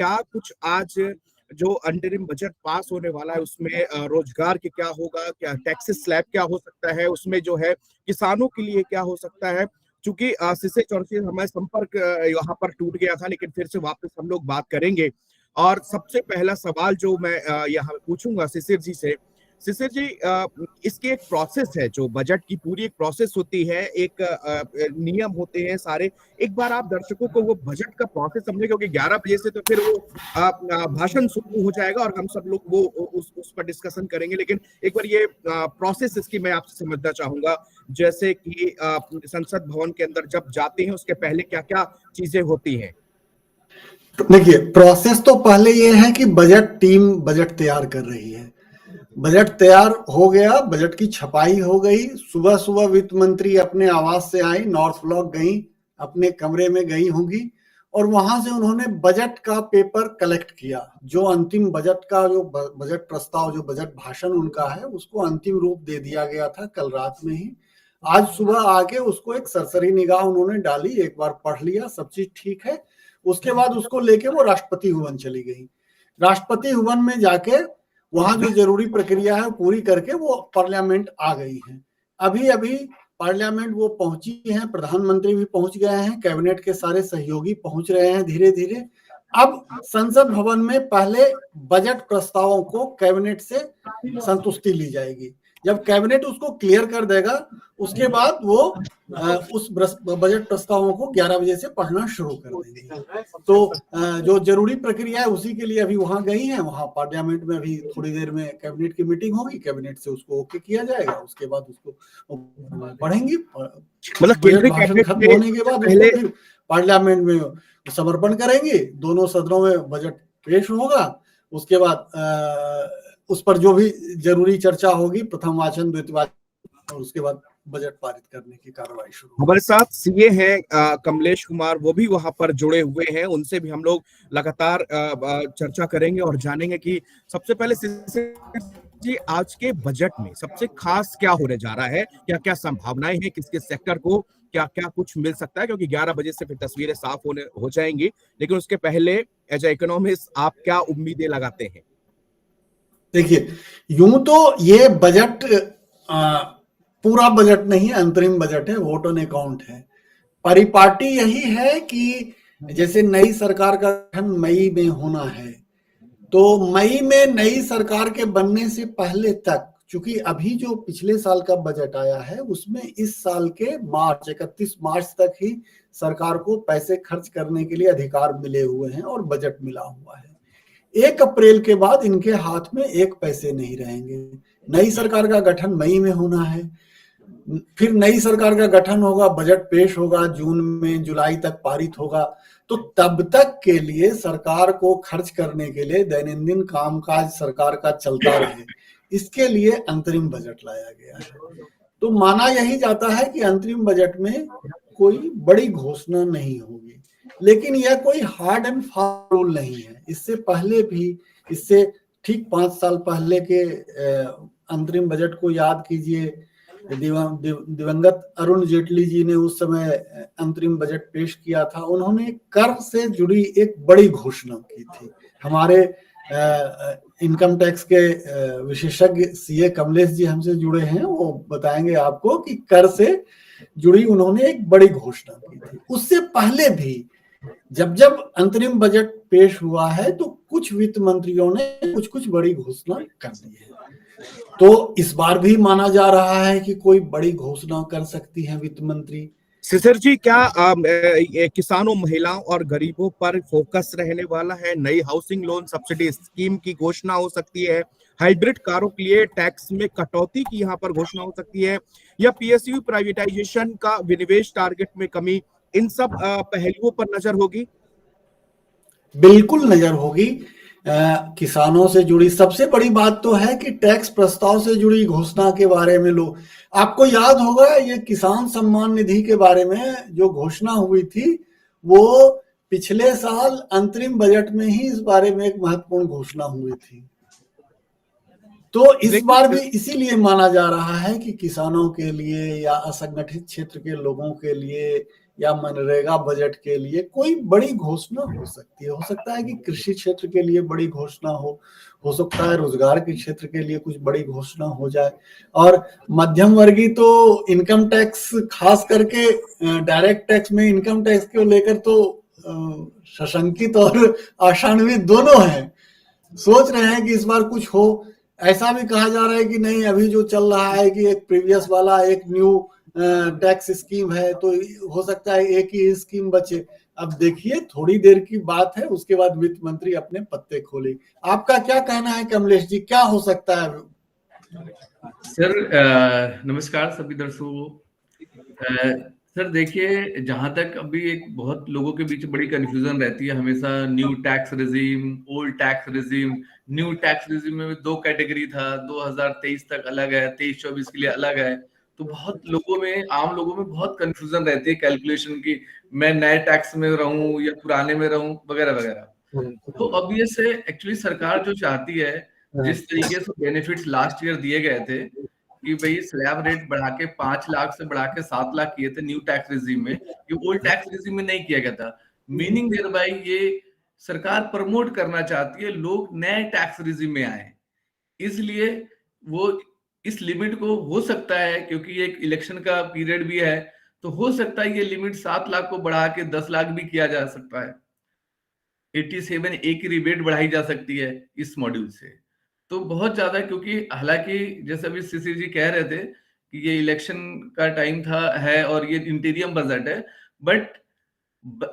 क्या कुछ आज जो अंतरिम बजट पास होने वाला है उसमें रोजगार के क्या होगा, क्या टैक्सेस स्लैब क्या हो सकता है, उसमें जो है किसानों के लिए क्या हो सकता है। चूंकि सिसे चौरसी हमारा संपर्क यहाँ पर टूट गया था, लेकिन फिर से वापस हम लोग बात करेंगे। और सबसे पहला सवाल जो मैं यहाँ पूछूंगा शिशिर जी से, शिशिर जी, इसकी एक प्रोसेस है, जो बजट की पूरी एक प्रोसेस होती है, एक नियम होते हैं सारे। एक बार आप दर्शकों को वो बजट का प्रोसेस समझे, क्योंकि 11 बजे से तो फिर वो भाषण शुरू हो जाएगा और हम सब लोग वो उस पर डिस्कशन करेंगे। लेकिन एक बार ये प्रोसेस इसकी मैं आपसे समझना चाहूंगा, जैसे कि संसद भवन के अंदर जब जाते हैं उसके पहले क्या क्या चीजें होती हैं। देखिए, प्रोसेस तो पहले ये है कि बजट टीम बजट तैयार कर रही है। बजट तैयार हो गया, बजट की छपाई हो गई। सुबह सुबह वित्त मंत्री अपने आवास से आई, नॉर्थ ब्लॉक गई, अपने कमरे में गई होंगी और वहां से उन्होंने बजट का पेपर कलेक्ट किया। जो अंतिम बजट का जो बजट प्रस्ताव, जो बजट भाषण उनका है, उसको अंतिम रूप दे दिया गया था कल रात में ही। आज सुबह आके उसको एक सरसरी निगाह उन्होंने डाली, एक बार पढ़ लिया, सब चीज ठीक है। उसके बाद उसको लेके वो राष्ट्रपति भवन चली गई। राष्ट्रपति भवन में जाके वहां जो जरूरी प्रक्रिया है पूरी करके वो पार्लियामेंट आ गई है। अभी अभी पार्लियामेंट वो पहुंची है, प्रधानमंत्री भी पहुंच गए हैं, कैबिनेट के सारे सहयोगी पहुंच रहे हैं धीरे धीरे। अब संसद भवन में पहले बजट प्रस्तावों को कैबिनेट से संतुष्टि ली जाएगी। जब कैबिनेट उसको क्लियर कर देगा, उसके बाद वो उस बजट प्रस्तावों को 11 बजे से पढ़ना शुरू कर देंगे। तो जो जरूरी प्रक्रिया है उसी के लिए अभी वहां गई है। वहां पार्लियामेंट में अभी थोड़ी देर में कैबिनेट की मीटिंग होगी, कैबिनेट से उसको ओके किया जाएगा, उसके बाद उसको पढ़ेंगे। मतलब भाषण खत्म होने के बाद उसको फिर पार्लियामेंट में समर्पण करेंगे, दोनों सदनों में बजट पेश होगा। उसके बाद उस पर जो भी जरूरी चर्चा होगी, प्रथम वाचन, द्वितीय वाचन, और उसके बाद बजट पारित करने की कार्रवाई शुरू। हमारे साथ सीए हैं कमलेश कुमार, वो भी वहां पर जुड़े हुए हैं। उनसे भी हम लोग लगातार चर्चा करेंगे और जानेंगे कि सबसे पहले जी आज के बजट में सबसे खास क्या होने जा रहा है, क्या क्या संभावनाएं हैं, किसके सेक्टर को क्या क्या कुछ मिल सकता है, क्योंकि 11 बजे से फिर तस्वीरें साफ हो जाएंगी। लेकिन उसके पहले एज ए इकोनॉमिस्ट आप क्या उम्मीदें लगाते हैं? देखिए, यूं तो ये बजट पूरा बजट नहीं, अंतरिम बजट है, वोट ऑन अकाउंट है। परिपाटी यही है कि जैसे नई सरकार का गठन मई में होना है, तो मई में नई सरकार के बनने से पहले तक, चूंकि अभी जो पिछले साल का बजट आया है उसमें इस साल के 31 मार्च तक ही सरकार को पैसे खर्च करने के लिए अधिकार मिले हुए हैं और बजट मिला हुआ है। 1 अप्रैल के बाद इनके हाथ में एक पैसे नहीं रहेंगे। नई सरकार का गठन मई में होना है, फिर नई सरकार का गठन होगा, बजट पेश होगा, जून में जुलाई तक पारित होगा। तो तब तक के लिए सरकार को खर्च करने के लिए, दैनंदिन कामकाज सरकार का चलता रहे, इसके लिए अंतरिम बजट लाया गया है। तो माना यही जाता है कि अंतरिम बजट में कोई बड़ी घोषणा नहीं होगी, लेकिन यह कोई हार्ड एंड फास्ट रूल नहीं है। इससे पहले भी, इससे ठीक 5 साल पहले के अंतरिम बजट को याद कीजिए। दिवंगत अरुण जेटली जी ने उस समय अंतरिम बजट पेश किया था। उन्होंने कर से जुड़ी एक बड़ी घोषणा की थी। हमारे इनकम टैक्स के विशेषज्ञ सीए कमलेश जी हमसे जुड़े हैं, वो बताएंगे आपको कि कर से जुड़ी उन्होंने एक बड़ी घोषणा की थी। उससे पहले भी जब जब अंतरिम बजट पेश हुआ है तो कुछ वित्त मंत्रियों ने कुछ कुछ बड़ी घोषणा कर दी है। तो इस बार भी माना जा रहा है कि कोई बड़ी घोषणा कर सकती है वित्त मंत्री। शिशिर जी, क्या किसानों, महिलाओं और गरीबों पर फोकस रहने वाला है? नई हाउसिंग लोन सब्सिडी स्कीम की घोषणा हो सकती है, हाइब्रिड कारों के लिए टैक्स में कटौती की यहाँ पर घोषणा हो सकती है, या पीएसयू प्राइवेटाइजेशन का विनिवेश टारगेट में कमी, इन सब पहलुओं पर नजर होगी? बिल्कुल नजर होगी। किसानों से जुड़ी सबसे बड़ी बात तो है कि टैक्स प्रस्ताव से जुड़ी घोषणा के बारे में लोग, आपको याद होगा ये किसान सम्मान निधि के बारे में जो घोषणा हुई थी, वो पिछले साल अंतरिम बजट में ही इस बारे में एक महत्वपूर्ण घोषणा हुई थी। तो इस बार भी इसीलिए माना जा रहा है कि किसानों के लिए या असंगठित क्षेत्र के लोगों के लिए या मनरेगा बजट के लिए कोई बड़ी घोषणा हो सकती है। हो सकता है कि कृषि क्षेत्र के लिए बड़ी घोषणा हो सकता है रोजगार के क्षेत्र के लिए कुछ बड़ी घोषणा हो जाए। और मध्यम वर्गीय तो इनकम टैक्स, खास करके डायरेक्ट टैक्स में इनकम टैक्स को लेकर तो सशंकित और आशान्वित दोनों हैं। सोच रहे हैं कि इस बार कुछ हो। ऐसा भी कहा जा रहा है कि नहीं, अभी जो चल रहा है कि एक प्रीवियस वाला एक न्यू टैक्स स्कीम है, तो हो सकता है एक ही स्कीम बचे। अब देखिए, थोड़ी देर की बात है, उसके बाद वित्त मंत्री अपने पत्ते खोले। आपका क्या कहना है कमलेश जी, क्या हो सकता है? सर नमस्कार सभी दर्शकों को। सर देखिए, जहां तक अभी एक बहुत लोगों के बीच बड़ी कंफ्यूजन रहती है हमेशा, new tax regime, old tax regime. New tax regime में दो कैटेगरी था, 2023 तक अलग है, 23-24 के लिए अलग है। तो बहुत लोगों में, आम लोगों में बहुत कंफ्यूजन रहती है कैलकुलेशन की, मैं नए टैक्स में रहूं या पुराने में रहूं वगैरह वगैरह। तो अब ये से एक्चुअली सरकार जो चाहती है, जिस तरीके से बेनिफिट्स लास्ट ईयर दिए गए थे कि भाई स्लैब रेट बढ़ा के 5 लाख से बढ़ा के 7 लाख किए थे न्यू टैक्स रिजीम में, ये ओल्ड टैक्स रिजीम में नहीं किया गया था। मीनिंग देयर बाय ये सरकार प्रमोट करना चाहती है लोग नए टैक्स रिजीम में आए, इसलिए वो इस लिमिट को, हो सकता है क्योंकि ये एक इलेक्शन का पीरियड भी है, तो हो सकता है ये लिमिट 7 लाख को बढ़ा के 10 लाख भी किया जा सकता है। 87 ए की रिबेट बढ़ाई जा सकती है इस मॉड्यूल से। तो बहुत ज्यादा, क्योंकि हालांकि जैसे अभी सीसी जी कह रहे थे कि ये इलेक्शन का टाइम था है और ये इंटीरियम बजट है, बट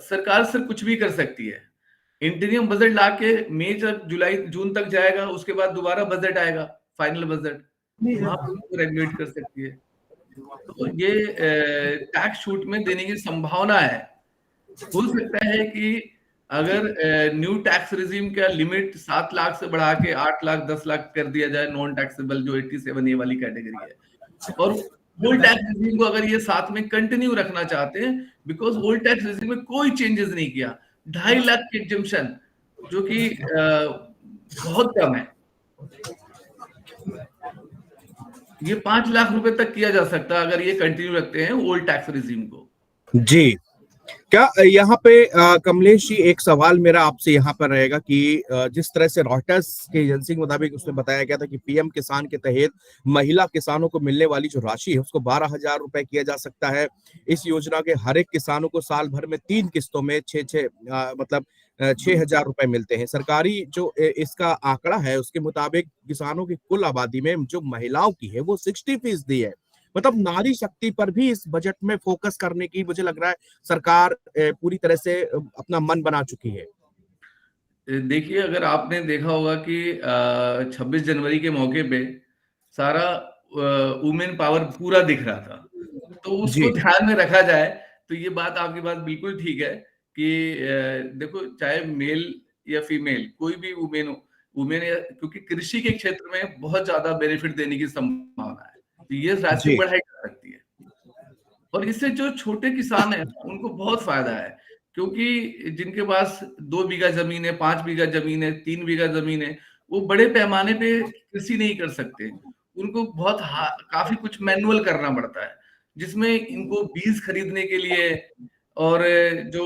सरकार सिर्फ कुछ भी कर सकती है। इंटीरियम बजट लाके मई तक, जुलाई जून तक जाएगा, उसके बाद दोबारा बजट आएगा, फाइनल बजट, वहां पर रेगुलेट कर सकती है। तो ये टैक्स छूट में देने की संभावना है। हो सकता है कि अगर न्यू टैक्स रिजीम का लिमिट 7 लाख से बढ़ा के 8 लाख 10 लाख कर दिया जाए, नॉन टैक्सेबल जो 87 ए वाली कैटेगरी है, और ओल्ड टैक्स रिजीम को अगर ये साथ में कंटिन्यू रखना चाहते हैं, बिकॉज ओल्ड टैक्स रिजीम में कोई चेंजेस नहीं किया, 2.5 लाख की एग्जम्पशन, जो कि बहुत कम है, ये 5 लाख रुपए तक किया जा सकता है अगर ये कंटिन्यू रखते हैं ओल्ड टैक्स रिजीम को। जी, क्या यहाँ पे कमलेश जी, एक सवाल मेरा आपसे यहाँ पर रहेगा कि जिस तरह से रॉयटर्स की एजेंसी के मुताबिक उसमें बताया गया था कि पीएम किसान के तहत महिला किसानों को मिलने वाली जो राशि है उसको 12,000 रुपए किया जा सकता है। इस योजना के हर एक किसानों को साल भर में 3 किस्तों में 6,000 रुपए मिलते हैं। सरकारी जो इसका आंकड़ा है उसके मुताबिक किसानों की कुल आबादी में जो महिलाओं की है वो 60% है। मतलब नारी शक्ति पर भी इस बजट में फोकस करने की मुझे लग रहा है सरकार पूरी तरह से अपना मन बना चुकी है। देखिए, अगर आपने देखा होगा कि 26 जनवरी के मौके पे सारा वुमेन पावर पूरा दिख रहा था, तो उसको ध्यान में रखा जाए तो ये बात, आपकी बात बिल्कुल ठीक है कि देखो, चाहे मेल या फीमेल, कोई भी वुमेन हो, वुमेन, क्योंकि कृषि के क्षेत्र में बहुत ज्यादा बेनिफिट देने की संभावना है, तो ये राशि बढ़ाई जा सकती है। और इससे जो छोटे किसान हैं उनको बहुत फायदा है, क्योंकि जिनके पास 2 बीघा जमीन है, 5 बीघा जमीन है, 3 बीघा जमीन है, वो बड़े पैमाने पे कृषि नहीं कर सकते। उनको बहुत काफी कुछ मैनुअल करना पड़ता है, जिसमें इनको बीज खरीदने के लिए और जो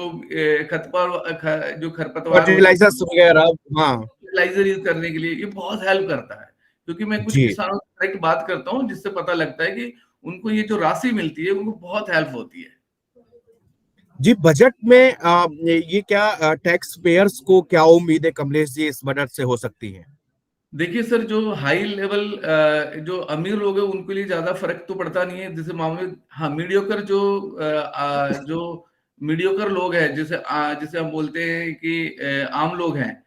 खरपतवार फर्टिलाइजर्स वगैरह, फर्टिलाइजर यूज करने के लिए ये बहुत हेल्प करता है। क्योंकि मैं कुछ किसानों से डायरेक्ट बात करता हूँ, जिससे पता लगता है कि उनको ये जो राशि मिलती है उनको बहुत हेल्प होती है। जी, बजट में ये क्या टैक्स पेयर्स को क्या उम्मीद है कमलेश जी इस बजट से हो सकती है? देखिए सर, जो हाई लेवल जो अमीर लोग हैं उनके लिए ज्यादा फर्क तो पड़ता नहीं है, जैसे मामूली, हाँ, मीडियोकर जो मीडियोकर लोग हैं, जिसे हम बोलते हैं कि आम लोग हैं,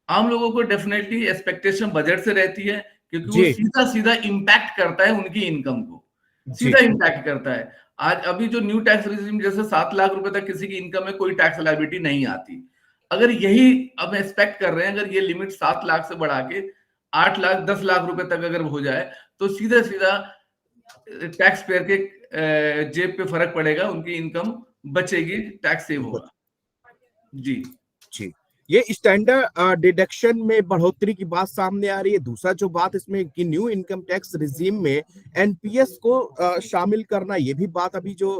आम लोगों को डेफिनेटली एक्सपेक्टेशन बजट से रहती है, क्योंकि वो सीधा सीधा इम्पैक्ट करता है उनकी इनकम को, सीधा इम्पैक्ट करता है। आज अभी जो न्यू टैक्स रिजीम, जैसे 7 लाख रुपए तक किसी की इनकम में कोई टैक्स लायबिलिटी नहीं आती, अगर यही अब एक्सपेक्ट कर रहे हैं, अगर ये लिमिट 7 लाख से बढ़ा के 8 लाख 10 लाख रुपए तक अगर हो जाए, तो सीधा सीधा टैक्स पेयर के जेब पे फर्क पड़ेगा, उनकी इनकम बचेगी, टैक्स सेव होगा। जी जी, ये स्टैंडर्ड डिडक्शन में बढ़ोतरी की बात सामने आ रही है। दूसरा जो बात इसमें कि न्यू इनकम टैक्स रिजीम में एनपीएस को शामिल करना, ये भी बात अभी जो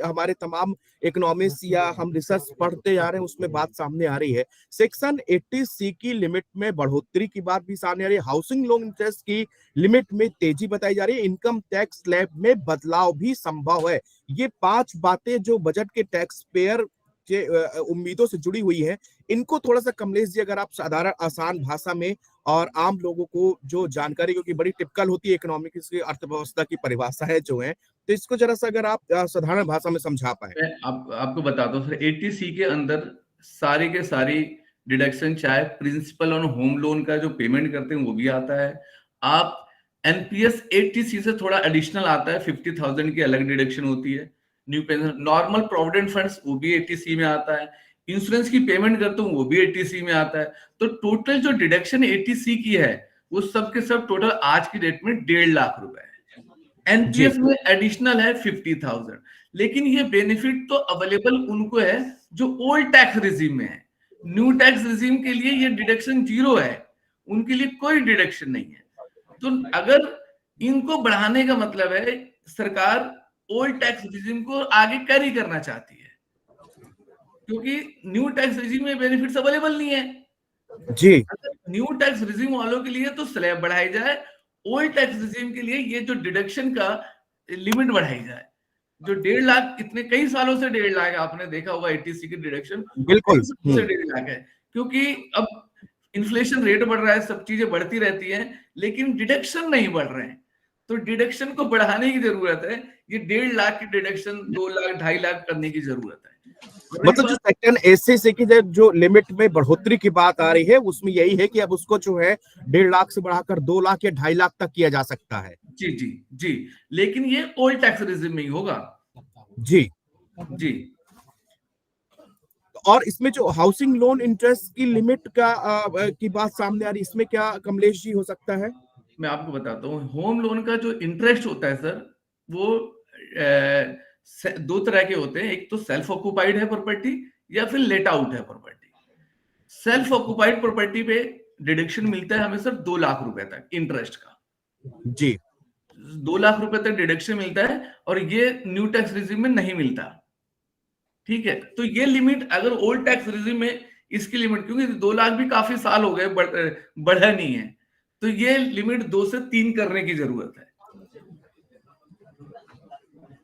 हमारे तमाम इकोनॉमिस्ट या हम रिसर्च पढ़ते जा रहे हैं उसमें बात सामने आ रही है। सेक्शन 80C की लिमिट में बढ़ोतरी की बात भी सामने आ रही है। हाउसिंग लोन इंटरेस्ट की लिमिट में तेजी बताई जा रही है। इनकम टैक्स स्लैब में बदलाव भी संभव है। ये 5 बातें जो बजट के टैक्स पेयर के उम्मीदों से जुड़ी हुई है, इनको थोड़ा सा कमलेश जी अगर आप साधारण आसान भाषा में और आम लोगों को जो जानकारी, क्योंकि बड़ी टिपिकल होती है इकोनॉमिक्स की अर्थव्यवस्था की परिभाषाएं जो हैं, तो इसको जरा सा अगर आप साधारण भाषा में समझा पाए। मैं आपको बताता हूँ सर, 80C के अंदर सारी के सारी डिडक्शन, चाहे प्रिंसिपल और होम लोन का जो पेमेंट करते हैं वो भी आता है। आप एनपीएस 80C से थोड़ा एडिशनल आता है, 50,000 की अलग डिडक्शन होती है। New pension, normal provident funds वो भी 80C में आता है। इंश्योरेंस की पेमेंट करते हूँ वो भी 80C में आता है। तो टोटल जो डिडक्शन 80C की है वो सब के सब टोटल आज की डेट में 1.5 लाख रुपए है। एनपीएस में एडिशनल है 50,000, लेकिन ये बेनिफिट तो अवेलेबल उनको है जो ओल्ड टैक्स रिजीम में है। न्यू टैक्स रिजीम के लिए ये डिडक्शन 0 है, उनके लिए कोई डिडक्शन नहीं है। तो अगर इनको बढ़ाने का मतलब है सरकार ओल्ड टैक्स रिजीम को आगे कैरी करना चाहती है, क्योंकि न्यू टैक्स रिजीम में बेनिफिट्स अवेलेबल नहीं है जी। न्यू टैक्स रिजीम वालों के लिए तो स्लैब बढ़ाई जाए, ओल्ड टैक्स रिजीम के लिए ये जो डिडक्शन का लिमिट बढ़ाई जाए। जो 1.5 लाख, इतने कई सालों से 1.5 लाख आपने देखा होगा 80C की डिडक्शन बिल्कुल से 1.5 लाख है, क्योंकि अब इन्फ्लेशन रेट बढ़ रहा है, सब चीजें बढ़ती रहती हैं, लेकिन डिडक्शन नहीं बढ़ रहे हैं। तो डिडक्शन को बढ़ाने की जरूरत है। ये 1.5 लाख की डिडक्शन 2 लाख 2.5 लाख करने की जरूरत है। मतलब जो सेक्शन 80C की जो लिमिट में बढ़ोतरी की बात आ रही है उसमें यही है कि अब उसको जो है 1.5 लाख से बढ़ाकर 2 लाख या 2.5 लाख तक किया जा सकता है। जी जी जी, लेकिन ये ओल्ड टैक्स रिजीम में ही होगा। जी जी। और इसमें जो हाउसिंग लोन इंटरेस्ट की लिमिट का की बात सामने आ रही है, इसमें क्या कमलेश जी हो सकता है? मैं आपको बताता हूँ, होम लोन का जो इंटरेस्ट होता है सर, वो 2 तरह के होते हैं। एक तो सेल्फ ऑक्युपाइड है प्रॉपर्टी, या फिर लेट आउट है प्रॉपर्टी। सेल्फ ऑक्युपाइड प्रॉपर्टी पे डिडक्शन मिलता है हमें सर 2 लाख रुपए तक इंटरेस्ट का। जी। 2 लाख रुपए तक डिडक्शन मिलता है, और ये न्यू टैक्स रिजीम में नहीं मिलता। ठीक है, तो ये लिमिट अगर ओल्ड टैक्स रिजीम में इसकी लिमिट, क्योंकि 2 लाख भी काफी साल हो गए, बढ़ा नहीं है, तो ये लिमिट 2 से 3 करने की जरूरत है।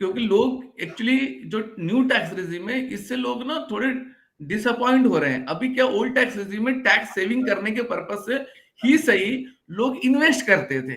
क्योंकि लोग एक्चुअली जो न्यू टैक्स रिजीम है, इससे लोग ना थोड़े डिसअपॉइंट हो रहे हैं। अभी क्या, ओल्ड टैक्स रिजीम में टैक्स सेविंग करने के पर्पज से ही सही लोग इन्वेस्ट करते थे,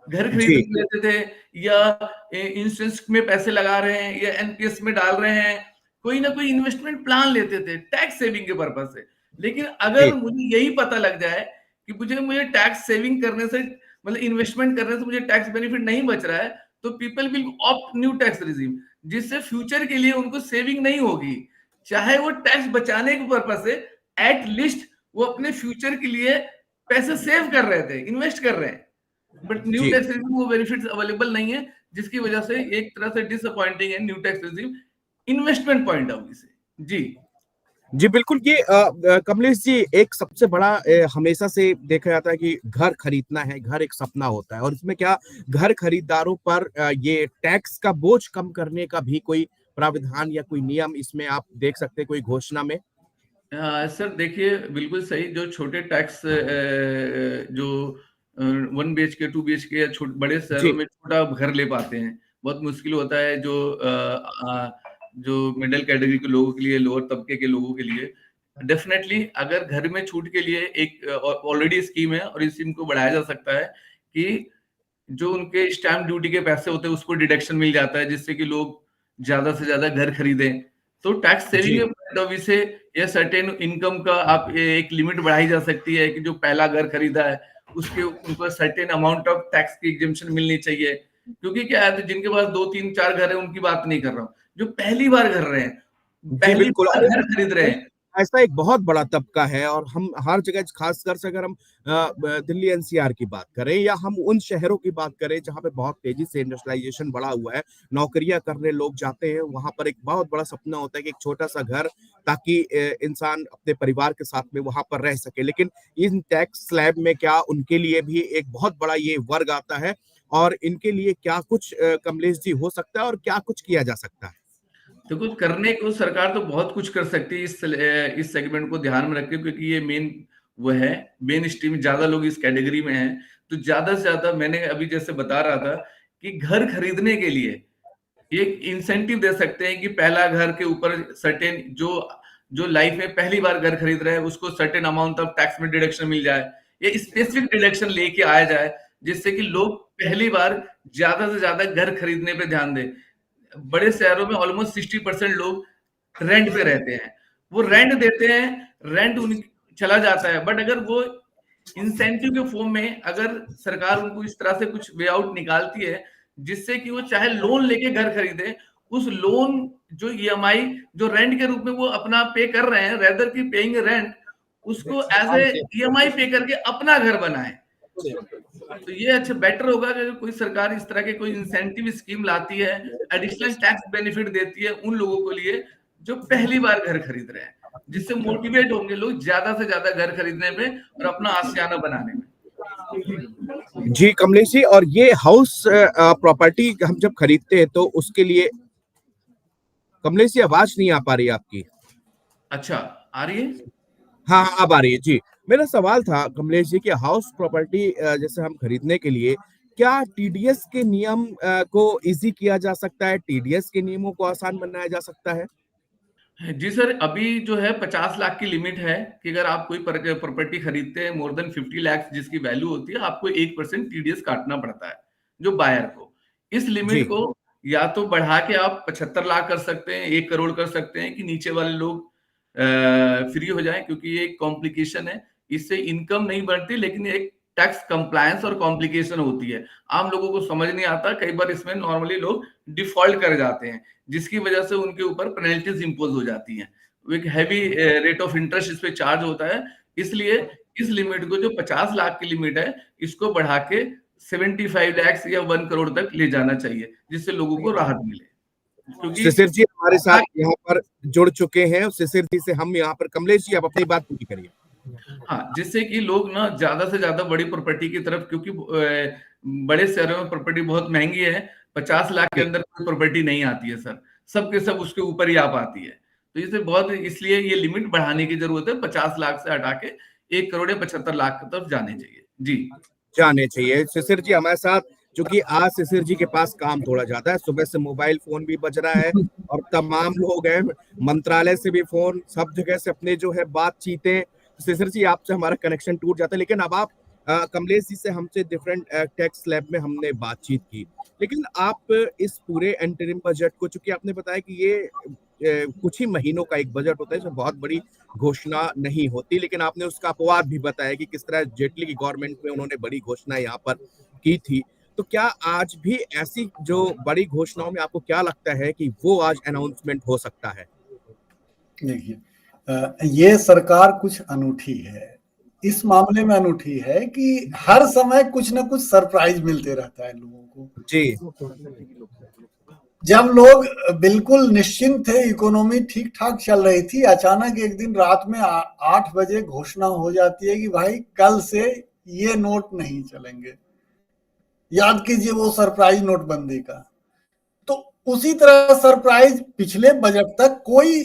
घर खरीद लेते थे, या इंश्योरेंस में पैसे लगा रहे हैं, या एनपीएस में डाल रहे हैं, कोई ना कोई इन्वेस्टमेंट प्लान लेते थे टैक्स सेविंग के पर्पज से। लेकिन अगर मुझे यही पता लग जाए कि मुझे टैक्स सेविंग करने से, मतलब इन्वेस्टमेंट करने से मुझे टैक्स बेनिफिट नहीं बच रहा है, तो people will opt new tax regime, जिससे फ्यूचर के लिए उनको सेविंग नहीं होगी। चाहे वो टैक्स बचाने के पर्पज से, एट लीस्ट वो अपने फ्यूचर के लिए पैसे सेव कर रहे थे, इन्वेस्ट कर रहे हैं, बट न्यू टैक्स रिजीम वो बेनिफिट्स अवेलेबल नहीं है, जिसकी वजह से एक तरह से डिसअपॉइंटिंग है new tax regime investment point of view से। जी जी बिल्कुल। ये कमलेश जी, एक सबसे बड़ा हमेशा से देखा जाता है कि घर खरीदना है, घर एक सपना होता है, और इसमें क्या घर खरीदारों पर ये टैक्स का बोझ कम करने का भी कोई प्राविधान या कोई नियम इसमें आप देख सकते हैं कोई घोषणा में? सर देखिए, बिल्कुल सही। जो छोटे टैक्स, जो 1 BHK 2 BHK या बड़े शहरों में छोटा घर ले पाते हैं, बहुत मुश्किल होता है। जो मिडिल कैटेगरी के लोगों के लिए, लोअर तबके के लोगों के लिए, डेफिनेटली अगर घर में छूट के लिए एक ऑलरेडी स्कीम है, और इस स्कीम को बढ़ाया जा सकता है कि जो उनके स्टैम्प ड्यूटी के पैसे होते हैं उसको डिडक्शन मिल जाता है, जिससे कि लोग ज्यादा से ज्यादा घर खरीदें। तो टैक्स सेविंग के पॉइंट ऑफ व्यू से ये सर्टेन इनकम का आप एक लिमिट बढ़ाई जा सकती है कि जो पहला घर खरीदा है उसके उनको सर्टेन अमाउंट ऑफ टैक्स की एग्जेम्पशन मिलनी चाहिए। क्योंकि क्या है, जिनके पास 2 3 4 घर है उनकी बात नहीं कर रहा हूँ, जो पहली बार घर रहे हैं, पहली बार घर खरीद रहे हैं, ऐसा एक बहुत बड़ा तबका है और हम हर जगह खासकर से अगर हम दिल्ली एनसीआर की बात करें या हम उन शहरों की बात करें जहाँ पे बहुत तेजी से इंडस्ट्रियलाइजेशन बढ़ा हुआ है, नौकरियां करने लोग जाते हैं, वहां पर एक बहुत बड़ा सपना होता है कि एक छोटा सा घर, ताकि इंसान अपने परिवार के साथ में वहां पर रह सके। लेकिन इन टैक्स स्लैब में क्या उनके लिए भी एक बहुत बड़ा ये वर्ग आता है और इनके लिए क्या कुछ कमलेश जी हो सकता है और क्या कुछ किया जा सकता है? देखो, करने को सरकार तो बहुत कुछ कर सकती है इस सेगमेंट को ध्यान में रख के, क्योंकि ये मेन वो है, मेन स्ट्रीम ज्यादा लोग इस कैटेगरी में हैं। तो ज्यादा से ज्यादा मैंने अभी जैसे बता रहा था कि घर खरीदने के लिए एक इंसेंटिव दे सकते हैं कि पहला घर के ऊपर सर्टेन जो जो लाइफ में पहली बार घर खरीद रहे हैं उसको सर्टेन अमाउंट ऑफ टैक्स में डिडक्शन मिल जाए, ये स्पेसिफिक डिडक्शन लेके आया जाए, जिससे कि लोग पहली बार ज्यादा से ज्यादा घर खरीदने पे ध्यान दें। बड़े शहरों में ऑलमोस्ट 60% लोग रेंट पे रहते हैं, वो रेंट देते हैं, रेंट उन चला जाता है, बट अगर वो इंसेंटिव के फॉर्म में अगर सरकार उनको इस तरह से कुछ वे आउट निकालती है जिससे कि वो चाहे लोन लेके घर खरीदे, उस लोन जो ईएमआई जो रेंट के रूप में वो अपना पे कर रहे हैं, रेदर की पेइंग रेंट, उसको एज ए ईएमआई पे करके अपना घर बनाए, तो ये अच्छा बेटर होगा कि कोई सरकार इस तरह के कोई इंसेंटिव स्कीम लाती है, एडिशनल टैक्स बेनिफिट देती है उन लोगों के लिए जो पहली बार घर खरीद रहे हैं, जिससे मोटिवेट होंगे लोग ज्यादा से ज्यादा घर खरीदने में और अपना आशियाना बनाने में। जी कमलेश जी, और ये हाउस प्रॉपर्टी हम जब खरीदते हैं तो उसके लिए, कमलेश जी आवाज नहीं आ पा रही आपकी। अच्छा, आ रही है? हाँ अब आ रही है जी। मेरा सवाल था कमलेश जी कि हाउस प्रॉपर्टी जैसे हम खरीदने के लिए क्या टीडीएस के नियम को इजी किया जा सकता है, टीडीएस के नियमों को आसान बनाया जा सकता है? जी सर, अभी जो है 50 लाख की लिमिट है कि अगर आप कोई प्रॉपर्टी खरीदते हैं मोर देन 50 लाख जिसकी वैल्यू होती है, आपको 1% टीडीएस काटना पड़ता है जो बायर को। इस लिमिट को या तो बढ़ा के आप 75 लाख कर सकते हैं, 1 करोड़ कर सकते हैं कि नीचे वाले लोग फ्री हो जाएं, क्योंकि ये एक कॉम्प्लिकेशन है, इससे इनकम नहीं बढ़ती लेकिन एक टैक्स कंप्लायंस और कॉम्प्लिकेशन होती है, आम लोगों को समझ नहीं आता, कई बार इसमें नॉर्मली लोग डिफॉल्ट कर जाते हैं जिसकी वजह से उनके ऊपर पेनल्टीज इंपोज हो जाती हैं, एक हैवी रेट ऑफ इंटरेस्ट इस पे चार्ज होता है। इसलिए इस लिमिट को जो 50 लाख की लिमिट है इसको बढ़ा के 75 लाख या 1 करोड़ तक ले जाना चाहिए, जिससे लोगों को राहत मिले। क्योंकि शिशिर जी हमारे साथ यहाँ पर जुड़ चुके हैं, शिशिर जी से हम यहाँ पर, कमलेश जी आप अपनी बात पूरी करिए। हाँ, जिससे कि लोग ना ज्यादा से ज्यादा बड़ी प्रॉपर्टी की तरफ, क्योंकि बड़े शहरों में प्रॉपर्टी बहुत महंगी है, 50 लाख के अंदर कोई प्रॉपर्टी नहीं आती है सर, सबके सब उसके ऊपर ही आ पाती है, तो इसे बहुत, इसलिए ये लिमिट बढ़ाने की जरूरत है, 50 लाख से हटा के 1 करोड़ या 75 लाख की तरफ जाने चाहिए। जी जाने चाहिए। शिशिर जी हमारे साथ, क्योंकि आज शिशिर जी के पास काम थोड़ा ज्यादा है, सुबह से मोबाइल फोन भी बज रहा है और तमाम लोग हैं, मंत्रालय से भी फोन, सब जगह से अपने जो है बातचीतें, शिशिर जी आपसे हमारा कनेक्शन टूट जाता है। लेकिन अब आप कमलेश जी से हमसे डिफरेंट टैक्स स्लैब में हमने बातचीत की, लेकिन आप इस पूरे इंटरिम बजट को, चूंकि आपने बताया कि ये कुछ ही महीनों का एक बजट होता है, इसमें बहुत बड़ी घोषणा नहीं होती, लेकिन आपने उसका अपवाद भी बताया कि किस तरह जेटली की गवर्नमेंट में उन्होंने बड़ी घोषणा यहाँ पर की थी। तो क्या आज भी ऐसी जो बड़ी घोषणाओं में आपको क्या लगता है कि वो आज अनाउंसमेंट हो सकता है? देखिए, ये सरकार कुछ अनूठी है, इस मामले में अनूठी है कि हर समय कुछ ना कुछ सरप्राइज मिलते रहता है लोगों को। जी, जब लोग बिल्कुल निश्चिंत थे, इकोनॉमी ठीक ठाक चल रही थी, अचानक एक दिन रात में 8 बजे घोषणा हो जाती है कि भाई कल से ये नोट नहीं चलेंगे। याद कीजिए वो सरप्राइज नोटबंदी का। तो उसी तरह सरप्राइज पिछले बजट तक कोई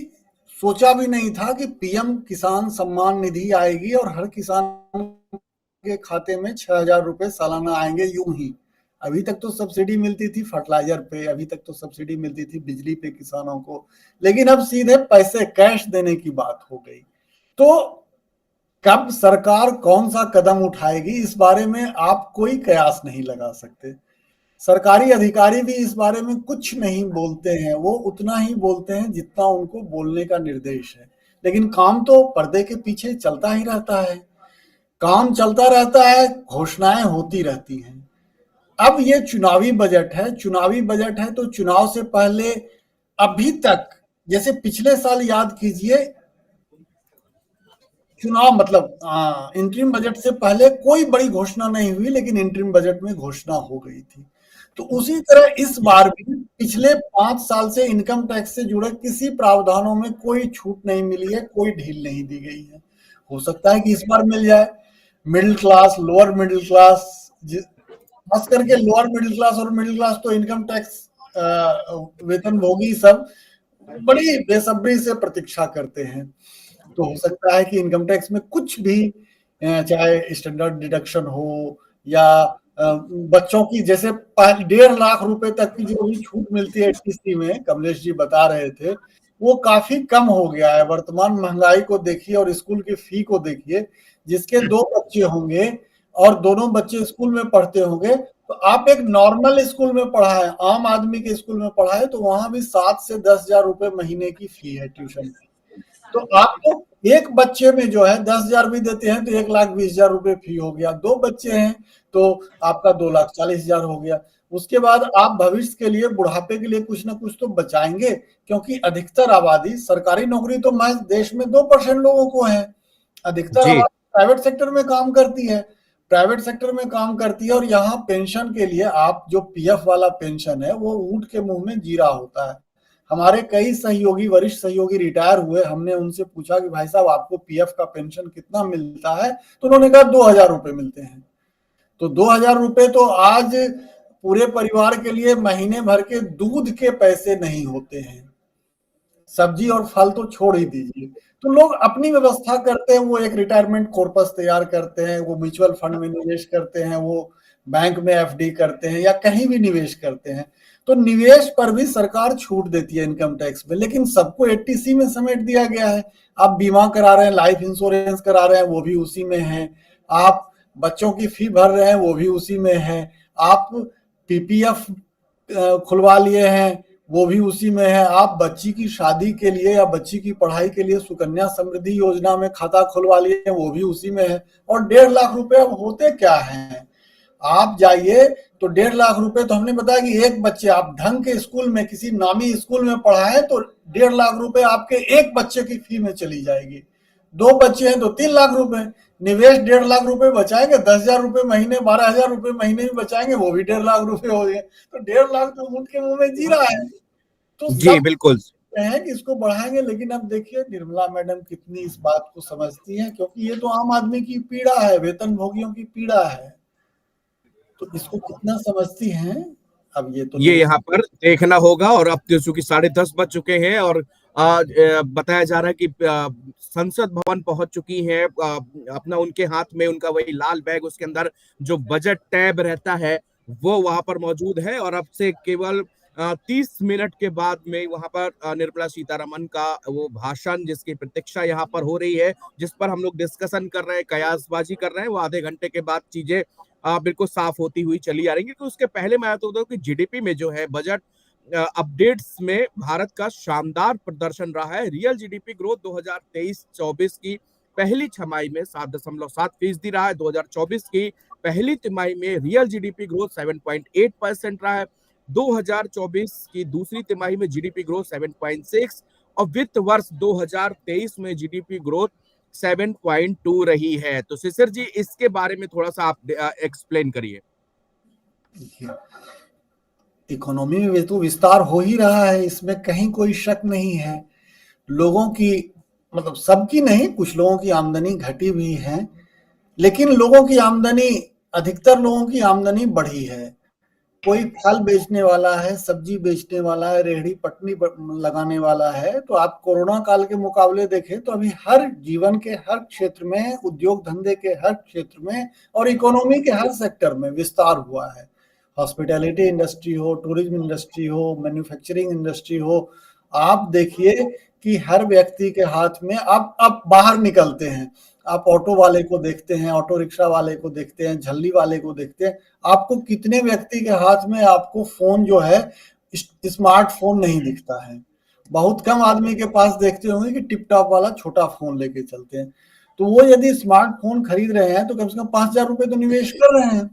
सोचा भी नहीं था कि पीएम किसान सम्मान निधि आएगी और हर किसान के खाते में 6,000 रुपए सालाना आएंगे यूं ही। अभी तक तो सब्सिडी मिलती थी फर्टिलाइजर पे, अभी तक तो सब्सिडी मिलती थी बिजली पे किसानों को, लेकिन अब सीधे पैसे कैश देने की बात हो गई। तो कब सरकार कौन सा कदम उठाएगी इस बारे में आप कोई कयास नहीं लगा सकते। सरकारी अधिकारी भी इस बारे में कुछ नहीं बोलते हैं, वो उतना ही बोलते हैं जितना उनको बोलने का निर्देश है, लेकिन काम तो पर्दे के पीछे चलता ही रहता है, काम चलता रहता है, घोषणाएं होती रहती हैं। अब ये चुनावी बजट है, चुनावी बजट है तो चुनाव से पहले अभी तक, जैसे पिछले साल याद कीजिए चुनाव मतलब इंटरिम बजट से पहले कोई बड़ी घोषणा नहीं हुई, लेकिन इंटरिम बजट में घोषणा हो गई थी। तो उसी तरह इस बार भी पिछले 5 साल से इनकम टैक्स से जुड़े किसी प्रावधानों में कोई छूट नहीं मिली है, कोई ढील नहीं दी गई है। हो सकता है कि इस बार मिल जाए। Middle class, lower middle class, खास करके लोअर मिडिल क्लास और मिडिल क्लास तो इनकम टैक्स वेतनभोगी सब बड़ी बेसब्री से प्रतीक्षा करते हैं। तो हो सकता है कि इनकम टैक्स में कुछ भी, चाहे स्टैंडर्ड डिडक्शन हो या बच्चों की जैसे 1.5 लाख रुपए तक की जो भी छूट मिलती है टीसी में, कमलेश जी बता रहे थे, वो काफी कम हो गया है। वर्तमान महंगाई को देखिए और स्कूल की फी को देखिए। जिसके 2 बच्चे होंगे और दोनों बच्चे स्कूल में पढ़ते होंगे, तो आप एक नॉर्मल स्कूल में पढ़ाए, आम आदमी के स्कूल में पढ़ाए, तो वहां भी 7 से 10,000 रुपए महीने की फी है ट्यूशन की। तो आपको एक बच्चे में जो है 10,000 भी देते हैं तो 1,20,000 रुपए फी हो गया। 2 बच्चे हैं तो आपका 2,40,000 हो गया। उसके बाद आप भविष्य के लिए, बुढ़ापे के लिए कुछ ना कुछ तो बचाएंगे, क्योंकि अधिकतर आबादी, सरकारी नौकरी तो महज देश में 2% लोगों को है। अधिकतर आबादी प्राइवेट सेक्टर में काम करती है, प्राइवेट सेक्टर में काम करती है। और यहाँ पेंशन के लिए आप जो पीएफ वाला पेंशन है वो ऊंट के मुंह में जीरा होता है। हमारे कई सहयोगी, वरिष्ठ सहयोगी रिटायर हुए, हमने उनसे पूछा कि भाई साहब आपको पीएफ का पेंशन कितना मिलता है, तो उन्होंने कहा 2,000 रुपए मिलते हैं। तो 2,000 रुपए तो आज पूरे परिवार के लिए महीने भर के दूध के पैसे नहीं होते हैं। सब्जी और फल तो छोड़ ही दीजिए। तो लोग अपनी व्यवस्था करते हैं, वो एक रिटायरमेंट कॉर्पस तैयार करते हैं, वो म्यूचुअल फंड में निवेश करते हैं, वो बैंक में एफडी करते हैं या कहीं भी निवेश करते हैं। तो निवेश पर भी सरकार छूट देती है इनकम टैक्स में, लेकिन सबको 80C में समेट दिया गया है। आप बीमा करा रहे हैं, लाइफ इंश्योरेंस करा रहे हैं, वो भी उसी में है। आप बच्चों की फी भर रहे हैं, वो भी उसी में है। आप पीपीएफ खुलवा लिए हैं, वो भी उसी में है। आप बच्ची की शादी के लिए या बच्ची की पढ़ाई के लिए सुकन्या समृद्धि योजना में खाता खुलवा लिए हैं, वो भी उसी में है। और 1.5 लाख रुपए अब होते क्या हैं, आप जाइए तो 1.5 लाख रुपए, तो हमने बताया कि एक बच्चे आप ढंग के स्कूल में, किसी नामी स्कूल में पढ़ाए तो 1.5 लाख रुपए आपके एक बच्चे की फी में चली जाएगी। 2 बच्चे हैं तो 3 लाख रुपए। निवेश 1.5 लाख रुपए बचाएंगे, 10,000 रुपए महीने, 12,000 रुपए महीने भी बचाएंगे, वो भी 1.5 लाख रुपए हो गए। तो 1.5 लाख तो ऊंट के मुंह में जी रहा है। तो जी बिल्कुल है कि इसको बढ़ाएंगे, लेकिन अब देखिए निर्मला मैडम कितनी इस बात को समझती हैं, क्योंकि ये तो आम आदमी की पीड़ा है, वेतन भोगियों की पीड़ा है। तो इसको कितना समझती हैं, अब ये तो ये यहाँ पर देखना होगा। और अब चूंकि 10:30 बज चुके हैं और बताया जा रहा है कि संसद भवन पहुंच चुकी है। अपना उनके हाथ में उनका वही लाल बैग, उसके अंदर जो बजट टैब रहता है वो वहां पर मौजूद है। और अब से केवल 30 मिनट के बाद में वहां पर निर्मला सीतारमन का वो भाषण, जिसकी प्रतीक्षा यहाँ पर हो रही है, जिस पर हम लोग डिस्कशन कर रहे हैं, कयासबाजी कर रहे हैं, वो आधे घंटे के बाद चीजें बिल्कुल साफ होती हुई चली आ रही है। क्योंकि उसके पहले मैं आता हूँ कि जीडीपी में जो है बजट अपडेट्स में भारत का शानदार प्रदर्शन रहा है। रियल जीडीपी ग्रोथ 2023-24 की पहली छमाही में 7.7% रहा है। 2024 की पहली तिमाही में रियल जीडीपी ग्रोथ 7.8% रहा है। 2024 की दूसरी तिमाही में जीडीपी ग्रोथ 7.6 और वित्त वर्ष 2023 में जीडीपी ग्रोथ 7.2 रही है। तो शिशिर जी, इसके बारे में थोड़ा सा आप एक्सप्लेन करिए। इकोनॉमी में तो विस्तार हो ही रहा है, इसमें कहीं कोई शक नहीं है। लोगों की, मतलब सबकी नहीं, कुछ लोगों की आमदनी घटी भी है, लेकिन लोगों की आमदनी, अधिकतर लोगों की आमदनी बढ़ी है। कोई फल बेचने वाला है, सब्जी बेचने वाला है, रेहड़ी पटनी लगाने वाला है। तो आप कोरोना काल के मुकाबले देखें तो अभी हर जीवन के हर क्षेत्र में, उद्योग धंधे के हर क्षेत्र में और इकोनॉमी के हर सेक्टर में विस्तार हुआ है। हॉस्पिटैलिटी इंडस्ट्री हो, टूरिज्म इंडस्ट्री हो, मैन्युफैक्चरिंग इंडस्ट्री हो, आप देखिए कि हर व्यक्ति के हाथ में, आप बाहर निकलते हैं, आप ऑटो वाले को देखते हैं, ऑटो रिक्शा वाले को देखते हैं, झल्ली वाले को देखते हैं, आपको कितने व्यक्ति के हाथ में आपको फोन जो है स्मार्टफोन नहीं दिखता है। बहुत कम आदमी के पास देखते होंगे कि टिप टॉप वाला छोटा फोन लेके चलते हैं। तो वो यदि स्मार्टफोन खरीद रहे हैं तो कम से कम 5,000 रुपए तो निवेश कर रहे हैं।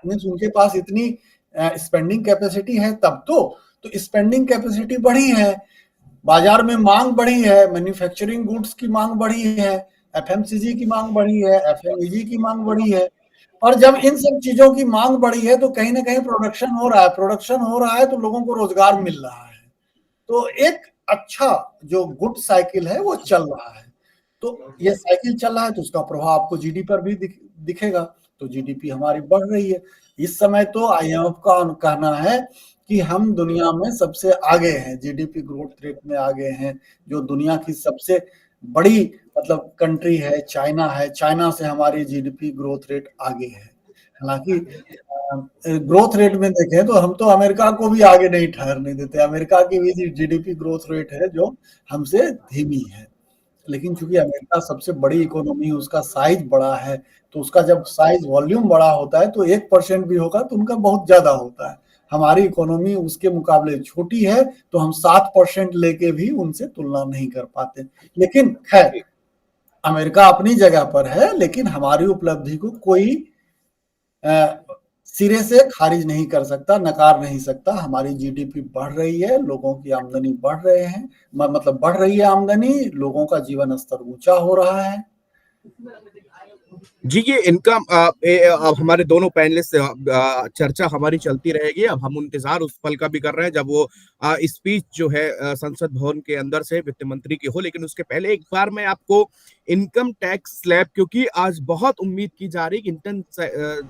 मीन्स उनके पास इतनी स्पेंडिंग कैपेसिटी है, तब तो स्पेंडिंग कैपेसिटी बढ़ी है, बाजार में मांग बढ़ी है, मैन्युफैक्चरिंग गुड्स की मांग बढ़ी है, एफएमसीजी की मांग बढ़ी है, एफएमईजी की मांग बढ़ी है, और जब इन सब चीजों की मांग बढ़ी है तो कहीं ना कहीं प्रोडक्शन हो रहा है, प्रोडक्शन हो रहा है तो लोगों को रोजगार मिल रहा है, तो एक अच्छा जो गुड साइकिल है वो चल रहा है। तो ये साइकिल चल रहा है तो उसका प्रभाव आपको जीडीपी पर भी दिखेगा, तो जीडीपी हमारी बढ़ रही है। इस समय तो आईएमएफ का कहना है कि हम दुनिया में सबसे आगे हैं, जीडीपी ग्रोथ रेट में आगे हैं। जो दुनिया की सबसे बड़ी मतलब कंट्री है चाइना है, चाइना से हमारी जीडीपी ग्रोथ रेट आगे है। हालांकि ग्रोथ रेट में देखें तो हम तो अमेरिका को भी आगे नहीं ठहरने देते, अमेरिका की भी जीडीपी ग्रोथ रेट है जो हमसे धीमी है। लेकिन चूंकि अमेरिका सबसे बड़ी इकोनॉमी है, उसका साइज बड़ा है, तो उसका जब साइज वॉल्यूम बड़ा होता है तो 1% भी होगा तो उनका बहुत ज्यादा होता है। हमारी इकोनॉमी उसके मुकाबले छोटी है तो हम 7% लेके भी उनसे तुलना नहीं कर पाते। लेकिन खैर अमेरिका अपनी जगह पर है, लेकिन हमारी उपलब्धि को कोई सिरे से खारिज नहीं कर सकता, नकार नहीं सकता। हमारी जीडीपी बढ़ रही है, लोगों की आमदनी बढ़ रहे हैं, मतलब बढ़ रही है आमदनी, लोगों का जीवन स्तर ऊंचा हो रहा है। जी, ये इनकम अब हमारे दोनों पैनलिस्ट चर्चा हमारी चलती रहेगी। अब हम इंतजार उस पल का भी कर रहे हैं जब वो स्पीच जो है संसद भवन के अंदर से वित्त मंत्री की हो। लेकिन उसके पहले एक बार मैं आपको इनकम टैक्स स्लैब, क्योंकि आज बहुत उम्मीद की जा रही है कि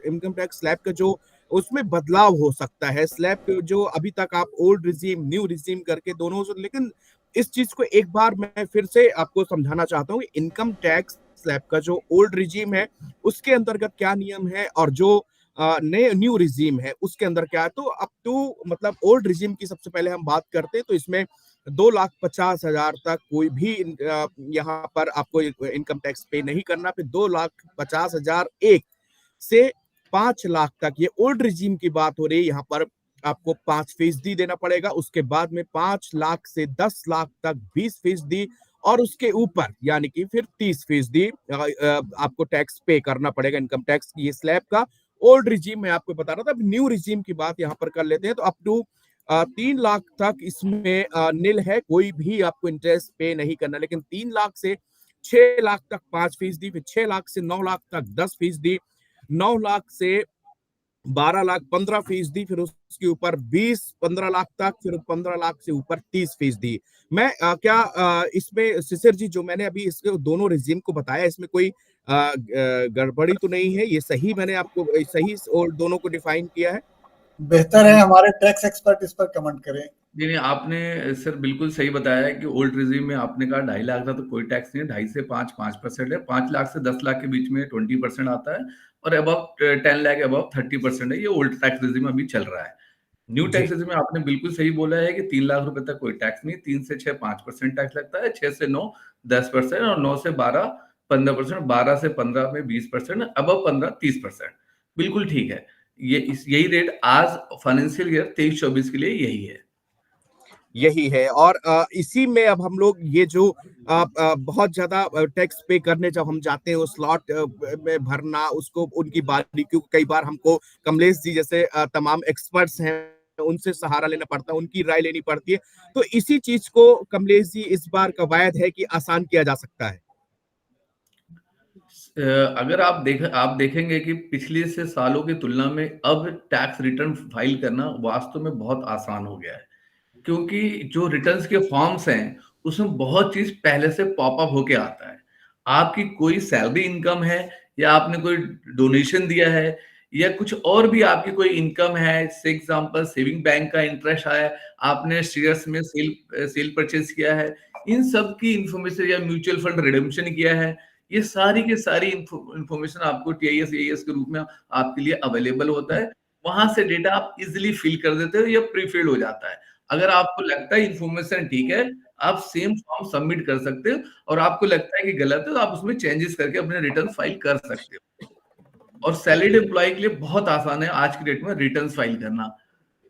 इनकम टैक्स स्लैब का जो उसमें बदलाव हो सकता है। स्लैब जो अभी तक आप ओल्ड रिजीम न्यू रिजीम करके दोनों, लेकिन इस चीज को एक बार मैं फिर से आपको समझाना चाहता हूँ। इनकम टैक्स स्लैब का जो ओल्ड रिजीम है उसके अंतर्गत क्या नियम है, और जो नए न्यू रिजीम है उसके अंदर क्या है। तो अप टू मतलब ओल्ड रिजीम की सबसे पहले हम बात करते हैं तो इसमें 2,50,000 तक कोई भी यहाँ पर आपको इनकम टैक्स पे नहीं करना। फिर 2,50,000 एक से 5 लाख तक, ये ओल्ड रिजीम की बात हो रही है, यहाँ पर आपको 5% देना पड़ेगा। उसके बाद में 5 लाख से 10 लाख तक 20%, और उसके ऊपर यानी कि फिर 30% आपको टैक्स पे करना पड़ेगा इनकम टैक्स। ये स्लैब का ओल्ड रिजीम में आपको बता रहा था। अब न्यू रिजीम की बात यहाँ पर कर लेते हैं तो अप टू 3 लाख तक इसमें निल है, कोई भी आपको इंटरेस्ट पे नहीं करना। लेकिन 3 लाख से 6 लाख तक 5%, फिर 6 लाख से 9 लाख तक 10%, 9 लाख से 12 लाख 15%, फिर उसके ऊपर 20-15 लाख तक, फिर 15 लाख से ऊपर 30%। मैं इसमें शिशिर जी जो मैंने अभी इसके दोनों रिजीम को बताया, इसमें कोई गड़बड़ी तो नहीं है? ये सही मैंने आपको सही और दोनों को डिफाइन किया है? बेहतर है हमारे टैक्स एक्सपर्ट इस पर कमेंट करें। नहीं, आपने सर बिल्कुल सही बताया है कि ओल्ड रिजीम में आपने कहा 2.5 लाख था तो कोई टैक्स नहीं है, 2.5 से 5% है, 5 लाख से 10 लाख के बीच में 20% आता है, और अबव 10 लाख अबव 30% है। ये ओल्ड टैक्स रिजीम अभी चल रहा है। न्यू टैक्स रिजीम में आपने बिल्कुल सही बोला है कि 3 लाख रुपए तक कोई टैक्स नहीं, 3 से 6 5% टैक्स लगता है, 6 से 9 10%, और 9 से 12 15%, 12 से 15 में 20%, अबव 15 30%। बिल्कुल ठीक है। यही रेट आज फाइनेंशियल ईयर 23-24 के लिए यही है। यही है, और इसी में अब हम लोग ये जो बहुत ज्यादा टैक्स पे करने जब हम जाते हैं उस स्लॉट में भरना, उसको उनकी बारीकियों, कई बार हमको कमलेश जी जैसे तमाम एक्सपर्ट्स हैं उनसे सहारा लेना पड़ता है, उनकी राय लेनी पड़ती है। तो इसी चीज को कमलेश जी इस बार कवायद है कि आसान किया जा सकता है। अगर आप देखेंगे कि पिछले से सालों की तुलना में अब टैक्स रिटर्न फाइल करना वास्तव में बहुत आसान हो गया है, क्योंकि जो रिटर्न्स के फॉर्म्स हैं उसमें बहुत चीज पहले से पॉपअप होके आता है। आपकी कोई सैलरी इनकम है, या आपने कोई डोनेशन दिया है, या कुछ और भी आपकी कोई इनकम है, से एग्जांपल सेविंग बैंक का इंटरेस्ट आया, आपने शेयर्स में सेल परचेज किया है, इन सब की इंफॉर्मेशन, या म्यूचुअल फंड रिडेम्पशन किया है, ये सारी की सारी इंफॉर्मेशन आपको टीआईएस एईएस के रूप में आपके लिए अवेलेबल होता है। वहां से डेटा आप इजिली फिल कर देते हो या प्री फिल्ड हो जाता है। अगर आपको लगता है इंफॉर्मेशन ठीक है, आप सेम फॉर्म सबमिट कर सकते हो, और आपको लगता है कि गलत है तो आप उसमें चेंजेस करके अपने रिटर्न फाइल कर सकते हो। और सैलरीड एम्प्लॉय के लिए बहुत आसान है आज की डेट में रिटर्न फाइल करना।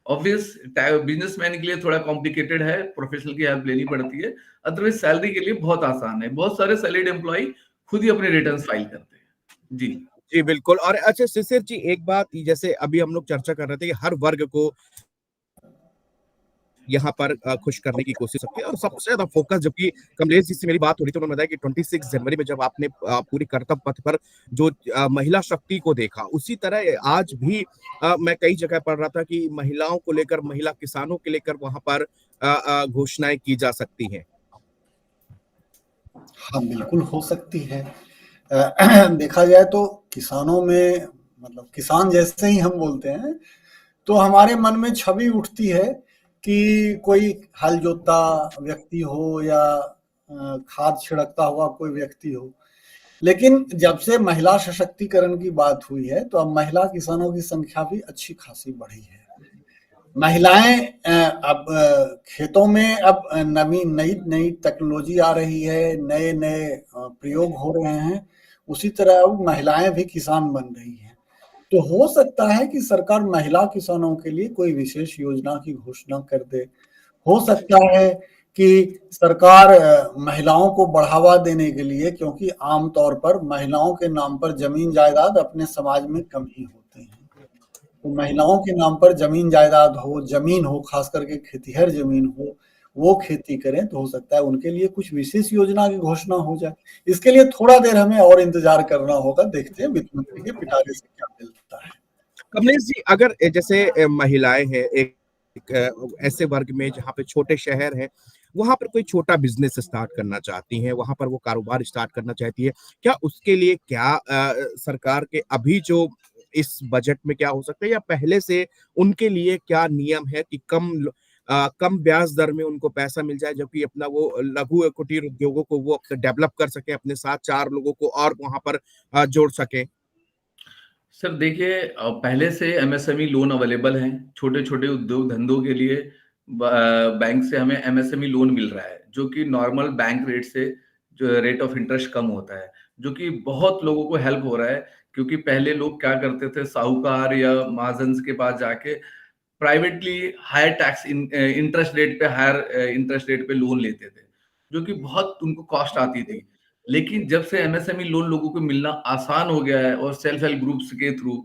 ऑब्वियस बिजनेसमैन के लिए थोड़ा कॉम्प्लिकेटेड है, प्रोफेशनल की हेल्प लेनी पड़ती है। अदरवाइज सैलरी के लिए बहुत आसान है, बहुत सारे सैलरीड एम्प्लॉय खुद ही अपने रिटर्न फाइल करते हैं। जी जी बिल्कुल। और अच्छा शिशिर जी, एक बात जैसे अभी हम लोग चर्चा कर रहे थे कि हर वर्ग को यहाँ पर खुश करने की कोशिश की। और सबसे ज्यादा फोकस, जबकि कमलेश जी से मेरी बात हो रही थी, उन्होंने बताया कि 26 जनवरी में जब आपने पूरी कर्तव्य पथ पर जो महिला शक्ति को देखा, उसी तरह आज भी मैं कई जगह पढ़ रहा था कि महिलाओं को लेकर, महिला किसानों के लेकर वहां पर घोषणाएं की जा सकती हैं। हाँ, बिल्कुल हो सकती है। देखा जाए तो किसानों में, मतलब किसान जैसे ही हम बोलते हैं तो हमारे मन में छवि उठती है कि कोई हल जोतता व्यक्ति हो या खाद छिड़कता हुआ कोई व्यक्ति हो। लेकिन जब से महिला सशक्तिकरण की बात हुई है तो अब महिला किसानों की संख्या भी अच्छी खासी बढ़ी है। महिलाएं अब खेतों में अब नई नई टेक्नोलॉजी आ रही है, नए नए प्रयोग हो रहे हैं, उसी तरह अब महिलाएं भी किसान बन रही हैं। तो हो सकता है कि सरकार महिला किसानों के लिए कोई विशेष योजना की घोषणा कर दे। हो सकता है कि सरकार महिलाओं को बढ़ावा देने के लिए, क्योंकि आमतौर पर महिलाओं के नाम पर जमीन जायदाद अपने समाज में कम ही होते हैं, तो महिलाओं के नाम पर जमीन जायदाद हो, जमीन हो, खास करके खेतीहर जमीन हो, वो खेती करें, तो हो सकता है उनके लिए कुछ विशेष योजना की घोषणा हो जाए। इसके लिए थोड़ा देर हमें और इंतजार करना होगा, देखते हैं वित्त मंत्री के पिटारे से क्या मिलता है। कमलेश जी, अगर जैसे महिलाएं हैं एक ऐसे वर्ग में जहाँ पे छोटे शहर हैं, वहां पर कोई छोटा बिजनेस स्टार्ट करना चाहती हैं, वहां पर वो कारोबार स्टार्ट करना चाहती है, क्या उसके लिए क्या सरकार के अभी जो इस बजट में क्या हो सकता है, या पहले से उनके लिए क्या नियम है कि कम ब्याज दर में उनको पैसा मिल जाए, जबकि अपना वो लघु कुटीर उद्योगों को वो डेवलप कर सके, अपने साथ 4 लोगों को और वहां पर जोड़ सके? सर देखिए, पहले से एमएसएमई लोन अवेलेबल हैं छोटे छोटे उद्योग धंधों के लिए। बैंक से हमें एमएसएमई लोन मिल रहा है जो कि नॉर्मल बैंक रेट से जो रेट ऑफ इंटरेस्ट कम होता है, जो कि बहुत लोगों को हेल्प हो रहा है। क्योंकि पहले लोग क्या करते थे, साहूकार या महाजन के पास जाके privately higher tax interest rate पे, हायर इंटरेस्ट रेट पे लोन लेते थे, जो कि बहुत उनको कॉस्ट आती थी। लेकिन जब से एमएसएमई लोन लोगों को मिलना आसान हो गया है और सेल्फ हेल्प ग्रुप्स के थ्रू,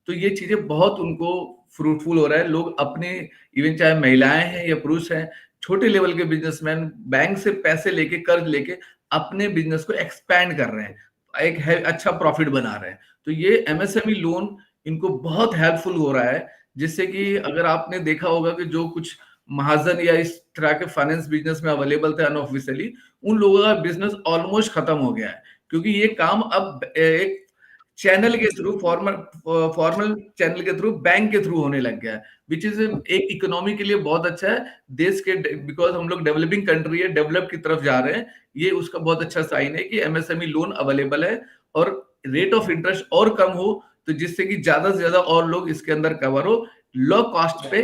तो ये चीजें बहुत उनको फ्रूटफुल हो रहा है। लोग अपने, इवन चाहे महिलाएं हैं या पुरुष हैं, छोटे लेवल के बिजनेसमैन बैंक से पैसे लेके, कर्ज लेके अपने बिजनेस को एक्सपैंड कर रहे हैं, एक अच्छा प्रॉफिट बना रहे हैं। तो ये एमएसएमई लोन इनको बहुत हेल्पफुल हो रहा है, जिससे कि अगर आपने देखा होगा कि जो कुछ महाजन या इस तरह के फाइनेंस बिजनेस में अवेलेबल थे अनऑफिशियली, उन लोगों का बिजनेस ऑलमोस्ट खत्म हो गया है। क्योंकि ये काम अब एक चैनल के थ्रू, फॉर्मल चैनल के थ्रू, बैंक के थ्रू होने लग गया है, विच इज एक इकोनॉमी के लिए बहुत अच्छा है देश के, बिकॉज हम लोग डेवलपिंग कंट्री है, डेवलप की तरफ जा रहे हैं। ये उसका बहुत अच्छा साइन है कि एमएसएमई लोन अवेलेबल है और रेट ऑफ इंटरेस्ट और कम हो, तो जिससे कि ज्यादा से ज्यादा और लोग इसके अंदर कवर हो, लो कॉस्ट पे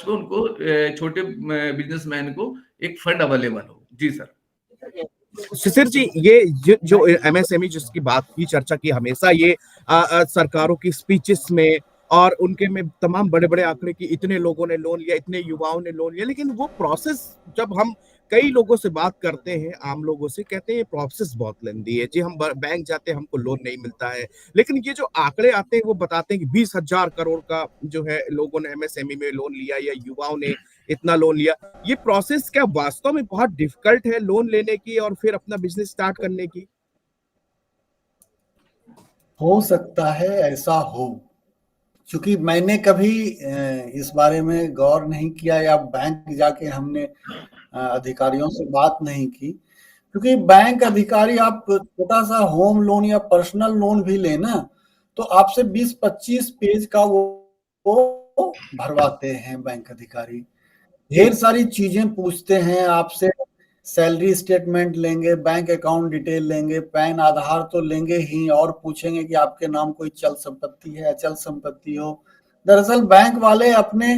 उनको, छोटे बिजनेसमैन को एक फंड अवेलेबल हो। जी सर। शिशिर जी, ये जो एमएसएमई जिसकी बात की, चर्चा की, हमेशा ये सरकारों की स्पीचेस में और उनके में तमाम बड़े बड़े आंकड़े की, इतने लोगों ने लोन लिया, इतने युवाओं ने लोन लिया, लेकिन वो प्रोसेस, जब हम कई लोगों से बात करते हैं, आम लोगों से, कहते हैं ये प्रोसेस बहुत लंबी है जी, हम बैंक जाते हैं हमको लोन नहीं मिलता है। लेकिन ये जो आंकड़े आते हैं वो बताते हैं कि 20,000 करोड़ का जो है लोगों ने एमएसएमई में लोन लिया, या युवाओं ने इतना लोन लिया। ये प्रोसेस क्या वास्तव में बहुत डिफिकल्ट है लोन लेने की और फिर अपना बिजनेस स्टार्ट करने की? हो सकता है ऐसा हो, क्योंकि मैंने कभी इस बारे में गौर नहीं किया या बैंक जाके हमने अधिकारियों से बात नहीं की। क्योंकि बैंक अधिकारी, आप छोटा सा होम लोन या पर्सनल लोन भी लेना तो आपसे 20-25 पेज का वो भरवाते हैं बैंक अधिकारी। ढेर सारी चीजें पूछते हैं आपसे, सैलरी स्टेटमेंट लेंगे, बैंक अकाउंट डिटेल लेंगे, पैन आधार तो लेंगे ही, और पूछेंगे कि आपके नाम कोई चल संपत्ति है, अचल संपत्ति हो। दरअसल बैंक वाले अपने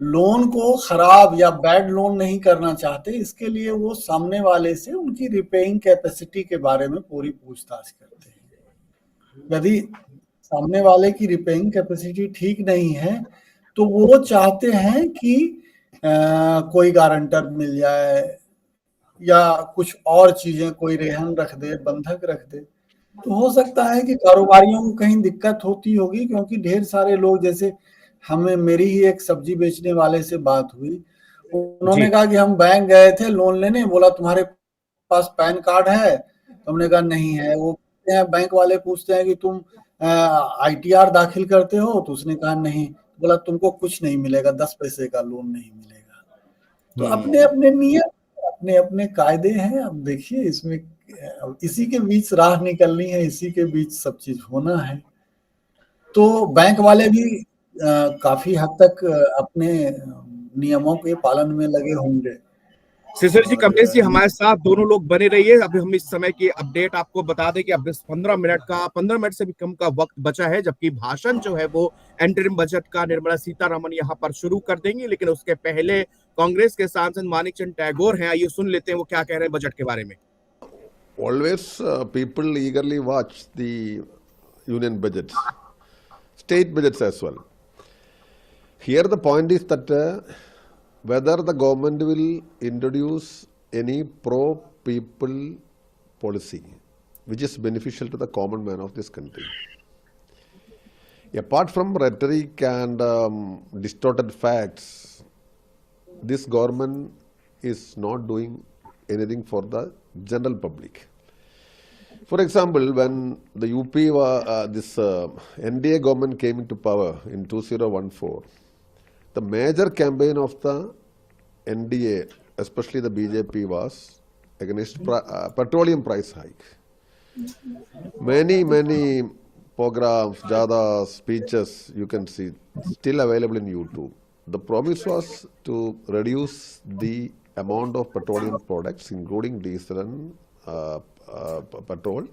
लोन को खराब या बैड लोन नहीं करना चाहते, इसके लिए वो सामने वाले से उनकी रिपेइंग कैपेसिटी के बारे में पूरी पूछताछ करते हैं। यदि सामने वाले की रिपेइंग कैपेसिटी ठीक नहीं है तो वो चाहते हैं कि कोई गारंटर मिल जाए या कुछ और चीजें, कोई रेहन रख दे, बंधक रख दे। तो हो सकता है कि कारोबारियों को कहीं दिक्कत होती होगी, क्योंकि ढेर सारे लोग, जैसे हमें, मेरी ही एक सब्जी बेचने वाले से बात हुई, उन्होंने कहा कि हम बैंक गए थे लोन लेने, बोला तुम्हारे पास पैन कार्ड है? तुमने कहा नहीं है। वो बैंक वाले पूछते हैं कि तुम ITR दाखिल करते हो? तो उसने कहा नहीं। बोला तुमको कुछ नहीं मिलेगा, 10 पैसे का लोन नहीं मिलेगा। तो अपने अपने नियम, अपने अपने कायदे हैं। अब देखिए इसमें इसी के बीच राह निकलनी है, इसी के बीच सब चीज होना है। तो बैंक वाले भी काफी हद तक अपने नियमों के पालन में लगे होंगे। शिशिर जी, कमलेश जी हमारे साथ दोनों लोग बने रहिए। अभी हम इस समय की अपडेट आपको बता दें कि अब 15 मिनट से भी कम का वक्त बचा है, जबकि भाषण जो है वो एंटरिम बजट का निर्मला सीतारमन यहाँ पर शुरू कर देंगी। लेकिन उसके पहले कांग्रेस के सांसद मानिक चंद टैगोर हैं, आइए सुन लेते हैं वो क्या कह रहे हैं बजट के बारे में। Always people eagerly watch the union budgets, state budgets as well. Here the point is that whether the government will introduce any pro-people policy which is beneficial to the common man of this country. Apart from rhetoric and distorted facts, this government is not doing anything for the general public. For example, when the UP, NDA government came into power in 2014, the major campaign of the NDA, especially the BJP, was against petroleum price hike. Many programs, jadas, speeches you can see still available in YouTube. The promise was to reduce the amount of petroleum products, including diesel and petrol,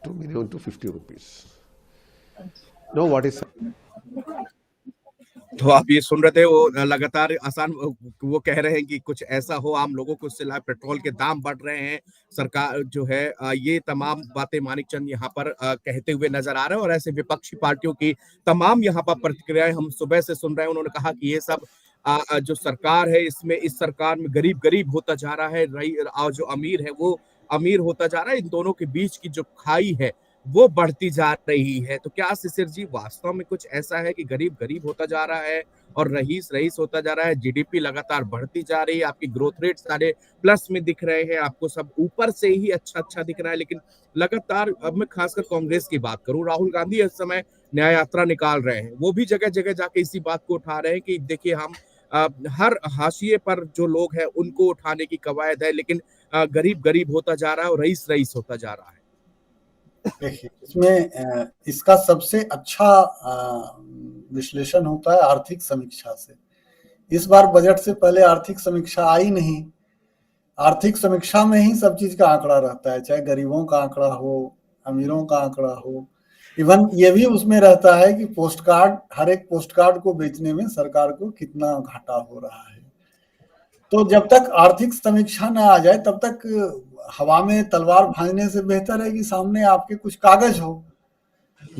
to minimum to 50 rupees. Now what is? तो आप ये सुन रहे थे, वो लगातार आसान वो कह रहे हैं कि कुछ ऐसा हो आम लोगों को उससे लाभ, पेट्रोल के दाम बढ़ रहे हैं, सरकार जो है ये तमाम बातें मानिक चंद यहाँ पर कहते हुए नजर आ रहे हैं। और ऐसे विपक्षी पार्टियों की तमाम यहाँ पर प्रतिक्रियाएं हम सुबह से सुन रहे हैं। उन्होंने कहा कि ये सब जो सरकार है इसमें, इस सरकार में गरीब गरीब होता जा रहा है, और जो अमीर है वो अमीर होता जा रहा है। इन दोनों के बीच की जो खाई है वो बढ़ती जा रही है। तो क्या शिशिर जी वास्तव में कुछ ऐसा है कि गरीब गरीब होता जा रहा है और रईस रईस होता जा रहा है? जीडीपी लगातार बढ़ती जा रही है, आपकी ग्रोथ रेट सारे प्लस में दिख रहे हैं, आपको सब ऊपर से ही अच्छा दिख रहा है। लेकिन लगातार, अब मैं खासकर कांग्रेस की बात करूं, राहुल गांधी इस समय न्याय यात्रा निकाल रहे हैं, वो भी जगह जगह जाके इसी बात को उठा रहे हैं कि देखिए हम हर हाशिए पर जो लोग हैं उनको उठाने की कवायद है, लेकिन गरीब गरीब होता जा रहा है और रईस रईस होता जा रहा है। देखिए इसमें इसका सबसे अच्छा विश्लेषण होता है आर्थिक समीक्षा से। इस बार बजट से पहले आर्थिक समीक्षा आई नहीं। आर्थिक समीक्षा में ही सब चीज का आंकड़ा रहता है, चाहे गरीबों का आंकड़ा हो, अमीरों का आंकड़ा हो। इवन ये भी उसमें रहता है कि पोस्ट कार्ड, हर एक पोस्ट कार्ड को बेचने में सरकार को कितना घाटा हो रहा है। तो जब तक आर्थिक समीक्षा ना आ जाए तब तक हवा में तलवार भांजने से बेहतर है कि सामने आपके कुछ कागज हो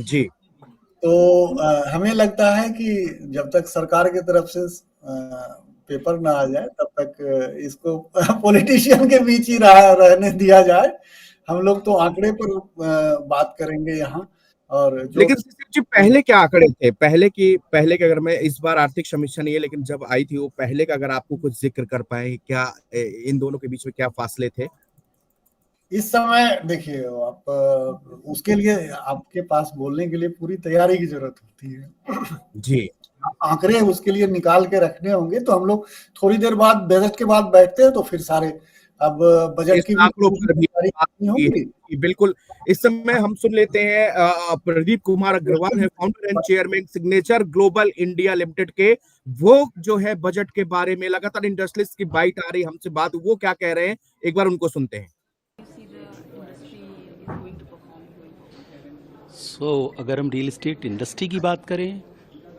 जी। तो हमें लगता है कि जब तक सरकार की तरफ से पेपर ना आ जाए तब तक इसको पॉलिटिशियन के बीच ही रहने दिया जाए। हम लोग तो आंकड़े पर बात करेंगे यहाँ। और लेकिन जी पहले क्या आंकड़े थे? पहले के, अगर मैं, इस बार आर्थिक समीक्षा नहीं है लेकिन जब आई थी वो पहले का अगर आपको कुछ जिक्र कर पाए, क्या इन दोनों के बीच में क्या फासले थे? इस समय देखिए आप, उसके लिए आपके पास बोलने के लिए पूरी तैयारी की जरूरत होती है जी। आंकड़े उसके लिए निकाल के रखने होंगे। तो हम लोग थोड़ी देर बाद बजट के बाद बैठते हैं तो फिर सारे अब बजट की भी बिल्कुल। इस समय हम सुन लेते हैं प्रदीप कुमार अग्रवाल है, founder and chairman signature global India limited के। वो जो है बजट के बारे में लगातार इंडस्ट्रियलिस्ट की बाइट आ रही है, हमसे बात, वो क्या कह रहे हैं एक बार उनको सुनते हैं। अगर हम रियल एस्टेट इंडस्ट्री की बात करें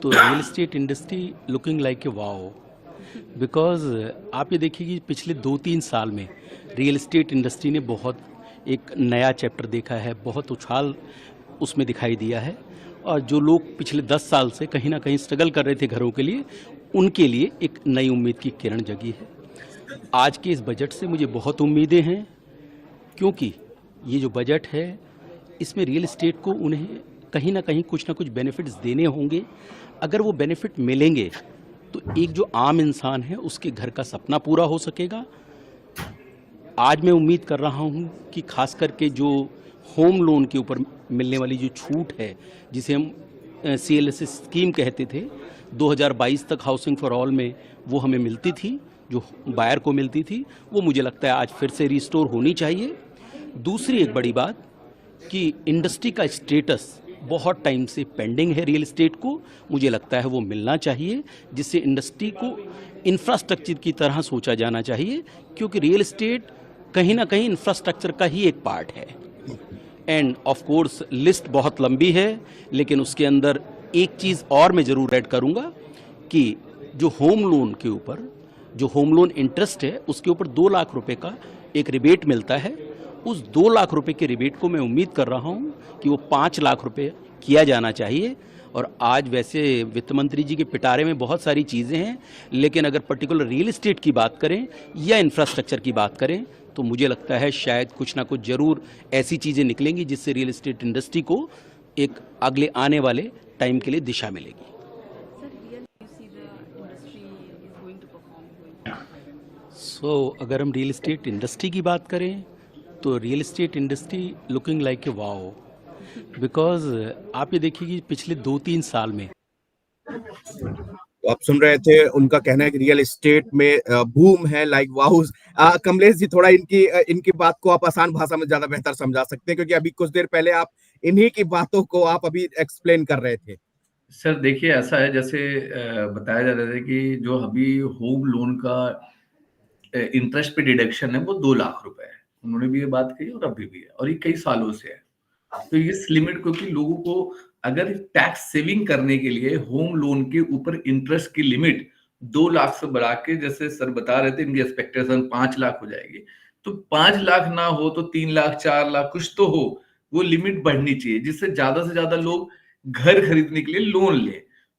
तो real estate industry looking like a wow, because आप ये देखिए कि पिछले 2-3 साल में रियल एस्टेट इंडस्ट्री ने बहुत एक नया चैप्टर देखा है, बहुत उछाल उसमें दिखाई दिया है। और जो लोग पिछले 10 साल से कहीं ना कहीं स्ट्रगल कर रहे थे घरों के लिए, उनके लिए एक नई उम्मीद की किरण जगी है। आज के इस बजट से मुझे बहुत उम्मीदें हैं, क्योंकि ये जो बजट है इसमें रियल एस्टेट को उन्हें कहीं ना कुछ बेनिफिट्स देने होंगे। अगर वो बेनिफिट मिलेंगे तो एक जो आम इंसान है उसके घर का सपना पूरा हो सकेगा। आज मैं उम्मीद कर रहा हूँ कि खास करके जो होम लोन के ऊपर मिलने वाली जो छूट है, जिसे हम CLSS स्कीम कहते थे, 2022 तक हाउसिंग फॉर ऑल में वो हमें मिलती थी, जो बायर को मिलती थी, वो मुझे लगता है आज फिर से रिस्टोर होनी चाहिए। दूसरी एक बड़ी बात कि इंडस्ट्री का स्टेटस बहुत टाइम से पेंडिंग है रियल एस्टेट को, मुझे लगता है वो मिलना चाहिए, जिससे इंडस्ट्री को इंफ्रास्ट्रक्चर की तरह सोचा जाना चाहिए, क्योंकि रियल एस्टेट कहीं ना कहीं इंफ्रास्ट्रक्चर का ही एक पार्ट है। एंड ऑफ कोर्स लिस्ट बहुत लंबी है, लेकिन उसके अंदर एक चीज़ और मैं ज़रूर ऐड करूँगा कि जो होम लोन के ऊपर जो होम लोन इंटरेस्ट है उसके ऊपर 2 लाख रुपए का एक रिबेट मिलता है। उस 2 लाख रुपए के रिबेट को मैं उम्मीद कर रहा हूँ कि वो 5 लाख रुपए किया जाना चाहिए। और आज वैसे वित्त मंत्री जी के पिटारे में बहुत सारी चीज़ें हैं, लेकिन अगर पर्टिकुलर रियल एस्टेट की बात करें या इंफ्रास्ट्रक्चर की बात करें तो मुझे लगता है शायद कुछ ना कुछ ज़रूर ऐसी चीज़ें निकलेंगी जिससे रियल एस्टेट इंडस्ट्री को एक अगले आने वाले टाइम के लिए दिशा मिलेगी। अगर हम रियल एस्टेट इंडस्ट्री की बात करें तो real estate industry looking like a wow, because आप ये देखिए कि पिछले 2-3 साल में तो आप सुन रहे थे, उनका कहना है कि रियल एस्टेट में बूम है लाइक वाउस। कमलेश जी, थोड़ा इनकी बात को आप आसान भाषा में ज्यादा बेहतर समझा सकते हैं, क्योंकि अभी कुछ देर पहले आप इन्हीं की बातों को आप अभी एक्सप्लेन कर रहे थे। सर देखिए, ऐसा है जैसे बताया जा रहा था कि जो अभी होम लोन का इंटरेस्ट पे डिडक्शन है वो 2 लाख रुपए है। उन्होंने भी ये बात कही और अभी भी है, और ये कई सालों से है। तो इस लिमिट, क्योंकि लोगों को अगर टैक्स सेविंग करने के लिए होम लोन के ऊपर इंटरेस्ट की लिमिट 2 लाख से बढ़ा के, जैसे सर बता रहे थे, इनकी एक्सपेक्टेशन 5 लाख हो जाएगी। तो 5 लाख ना हो तो 3 लाख, 4 लाख कुछ तो हो, वो लिमिट बढ़नी चाहिए, जिससे ज्यादा से ज्यादा लोग घर खरीदने के लिए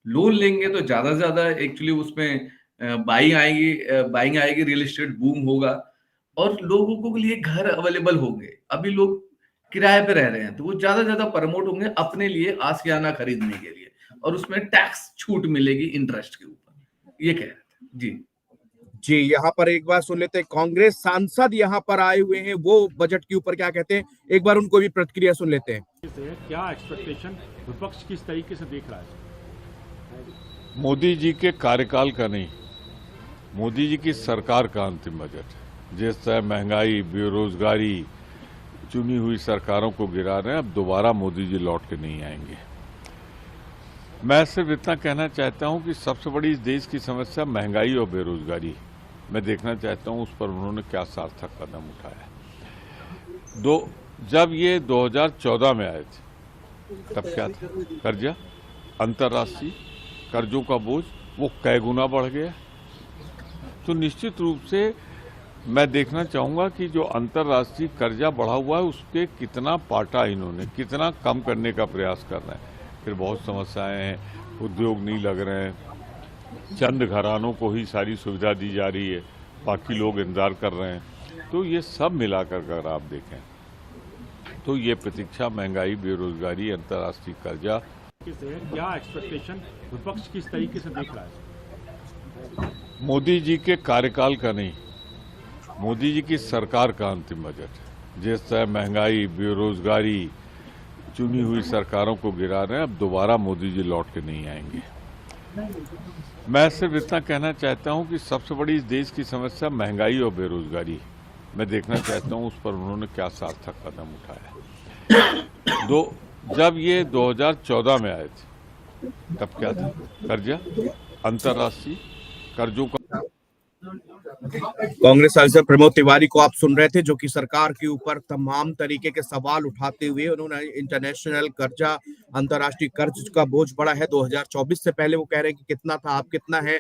लोन लेंगे तो ज्यादा से ज्यादा एक्चुअली उसमें बाइंग आएगी, रियल एस्टेट बूम होगा और लोगों के लिए घर अवेलेबल होंगे। अभी लोग किराए पे रह रहे हैं तो वो ज्यादा से ज्यादा प्रमोट होंगे अपने लिए आशियाना खरीदने के लिए, और उसमें टैक्स छूट मिलेगी इंटरेस्ट के ऊपर। ये कह रहे थे जी। जी, यहाँ पर एक बार सुन लेते हैं, कांग्रेस सांसद यहाँ पर आए हुए हैं, वो बजट के ऊपर क्या कहते हैं, एक बार उनको भी प्रतिक्रिया सुन लेते हैं। क्या एक्सपेक्टेशन विपक्ष किस तरीके से देख रहा है? मोदी जी के कार्यकाल का नहीं, मोदी जी की सरकार का अंतिम बजट है। जिस तरह महंगाई, बेरोजगारी, चुनी हुई सरकारों को गिरा रहे हैं, अब दोबारा मोदी जी लौट के नहीं आएंगे। मैं सिर्फ इतना कहना चाहता हूं कि सबसे बड़ी इस देश की समस्या महंगाई और बेरोजगारी, मैं देखना चाहता हूं उस पर उन्होंने क्या सार्थक कदम उठाया। जब ये 2014 में आए थे तब क्या था? कर्जा, अंतर्राष्ट्रीय कर्जों का बोझ वो कई गुना बढ़ गया। तो निश्चित रूप से मैं देखना चाहूँगा कि जो अंतर्राष्ट्रीय कर्जा बढ़ा हुआ है उसके कितना पाटा इन्होंने, कितना कम करने का प्रयास कर रहे हैं। फिर बहुत समस्याएं हैं, उद्योग नहीं लग रहे हैं, चंद घरानों को ही सारी सुविधा दी जा रही है, बाकी लोग इंतजार कर रहे हैं। तो ये सब मिलाकर अगर आप देखें तो ये प्रतीक्षा, महंगाई, बेरोजगारी, अंतर्राष्ट्रीय कर्जा, क्या एक्सपेक्टेशन विपक्ष किस तरीके से देख रहा है? मोदी जी के कार्यकाल का नहीं, मोदी जी की सरकार का अंतिम बजट है। जिस तरह महंगाई, बेरोजगारी, चुनी हुई सरकारों को गिरा रहे हैं, अब दोबारा मोदी जी लौट के नहीं आएंगे। मैं सिर्फ इतना कहना चाहता हूं कि सबसे बड़ी इस देश की समस्या महंगाई और बेरोजगारी, मैं देखना चाहता हूं उस पर उन्होंने क्या सार्थक कदम उठाया। जब ये 2014 में आए थे तब क्या था? कर्जा, अंतर्राष्ट्रीय कर्जों का। कांग्रेस सांसद प्रमोद तिवारी को आप सुन रहे थे, जो कि सरकार के ऊपर तमाम तरीके के सवाल उठाते हुए उन्होंने इंटरनेशनल कर्जा, अंतर्राष्ट्रीय कर्ज का बोझ बढ़ा है 2024 से पहले। वो कह रहे हैं कि कितना था, आप कितना है,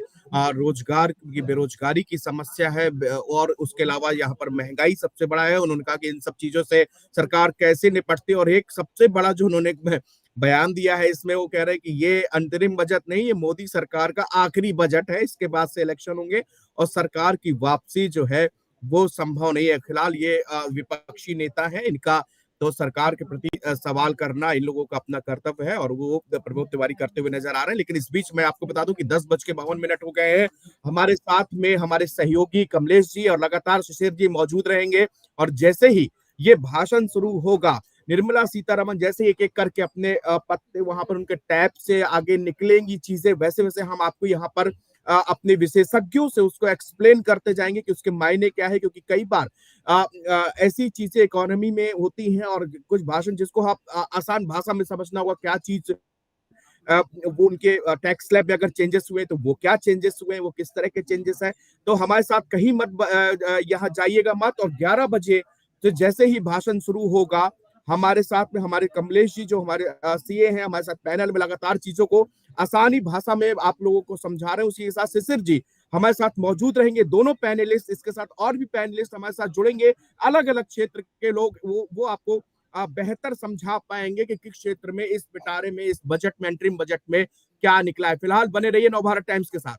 रोजगार की, बेरोजगारी की समस्या है, और उसके अलावा यहाँ पर महंगाई सबसे बड़ा है। उन्होंने कहा कि इन सब चीजों से सरकार कैसे निपटती है, और एक सबसे बड़ा जो उन्होंने बयान दिया है इसमें, वो कह रहे हैं कि ये अंतरिम बजट नहीं, ये मोदी सरकार का आखिरी बजट है, इसके बाद से इलेक्शन होंगे और सरकार की वापसी जो है वो संभव नहीं है। फिलहाल ये विपक्षी नेता है, इनका तो सरकार के प्रति सवाल करना इन लोगों का अपना कर्तव्य है और वो प्रमोद तिवारी करते हुए नजर आ रहे हैं। लेकिन इस बीच मैं आपको बता दूं कि 10:52 हो गए हैं। हमारे साथ में हमारे सहयोगी कमलेश जी और लगातार शिशिर जी मौजूद रहेंगे और जैसे ही ये भाषण शुरू होगा, निर्मला सीतारमण जैसे एक एक करके अपने पत्ते वहां पर उनके टैब से आगे निकलेंगी चीजें, वैसे वैसे हम आपको यहाँ पर अपने विशेषज्ञों से उसको एक्सप्लेन करते जाएंगे कि उसके मायने क्या है, क्योंकि कई बार ऐसी चीजें इकोनॉमी में होती हैं और कुछ भाषण जिसको आप आसान भाषा में समझना होगा क्या चीज वो उनके टैक्स स्लैब में अगर चेंजेस हुए तो वो क्या चेंजेस हुए, वो किस तरह के चेंजेस हैं। तो हमारे साथ कहीं मत यहाँ जाइएगा मत, और 11 बजे तो जैसे ही भाषण शुरू होगा हमारे साथ में हमारे कमलेश जी जो हमारे सीए हैं हमारे साथ पैनल में लगातार चीजों को आसानी भाषा में आप लोगों को समझा रहे हैं। उसी के साथ शिशिर जी हमारे साथ मौजूद रहेंगे, दोनों पैनलिस्ट, इसके साथ और भी पैनलिस्ट हमारे साथ जुड़ेंगे, अलग अलग क्षेत्र के लोग, वो आपको बेहतर समझा पाएंगे कि किस क्षेत्र में इस पिटारे में इस बजट में अंतरिम बजट में क्या निकला है। फिलहाल बने रहिए नवभारत टाइम्स के साथ।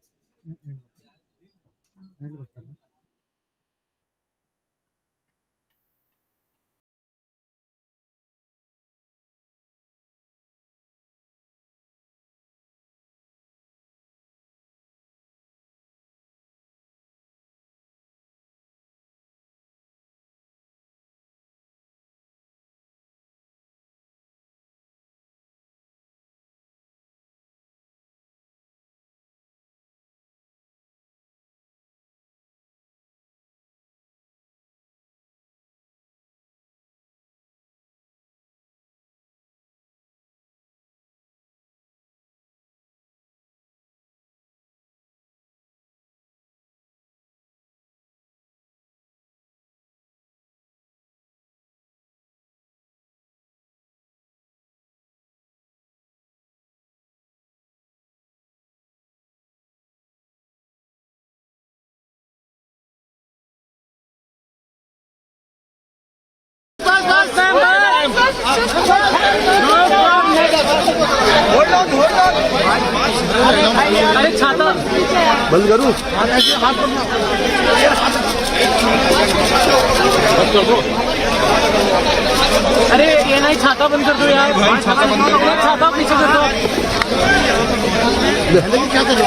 अरे छाता बंद करूं? अरे ये नहीं, छाता बंद कर दो यार, छाता पीछे कर दो। क्या करो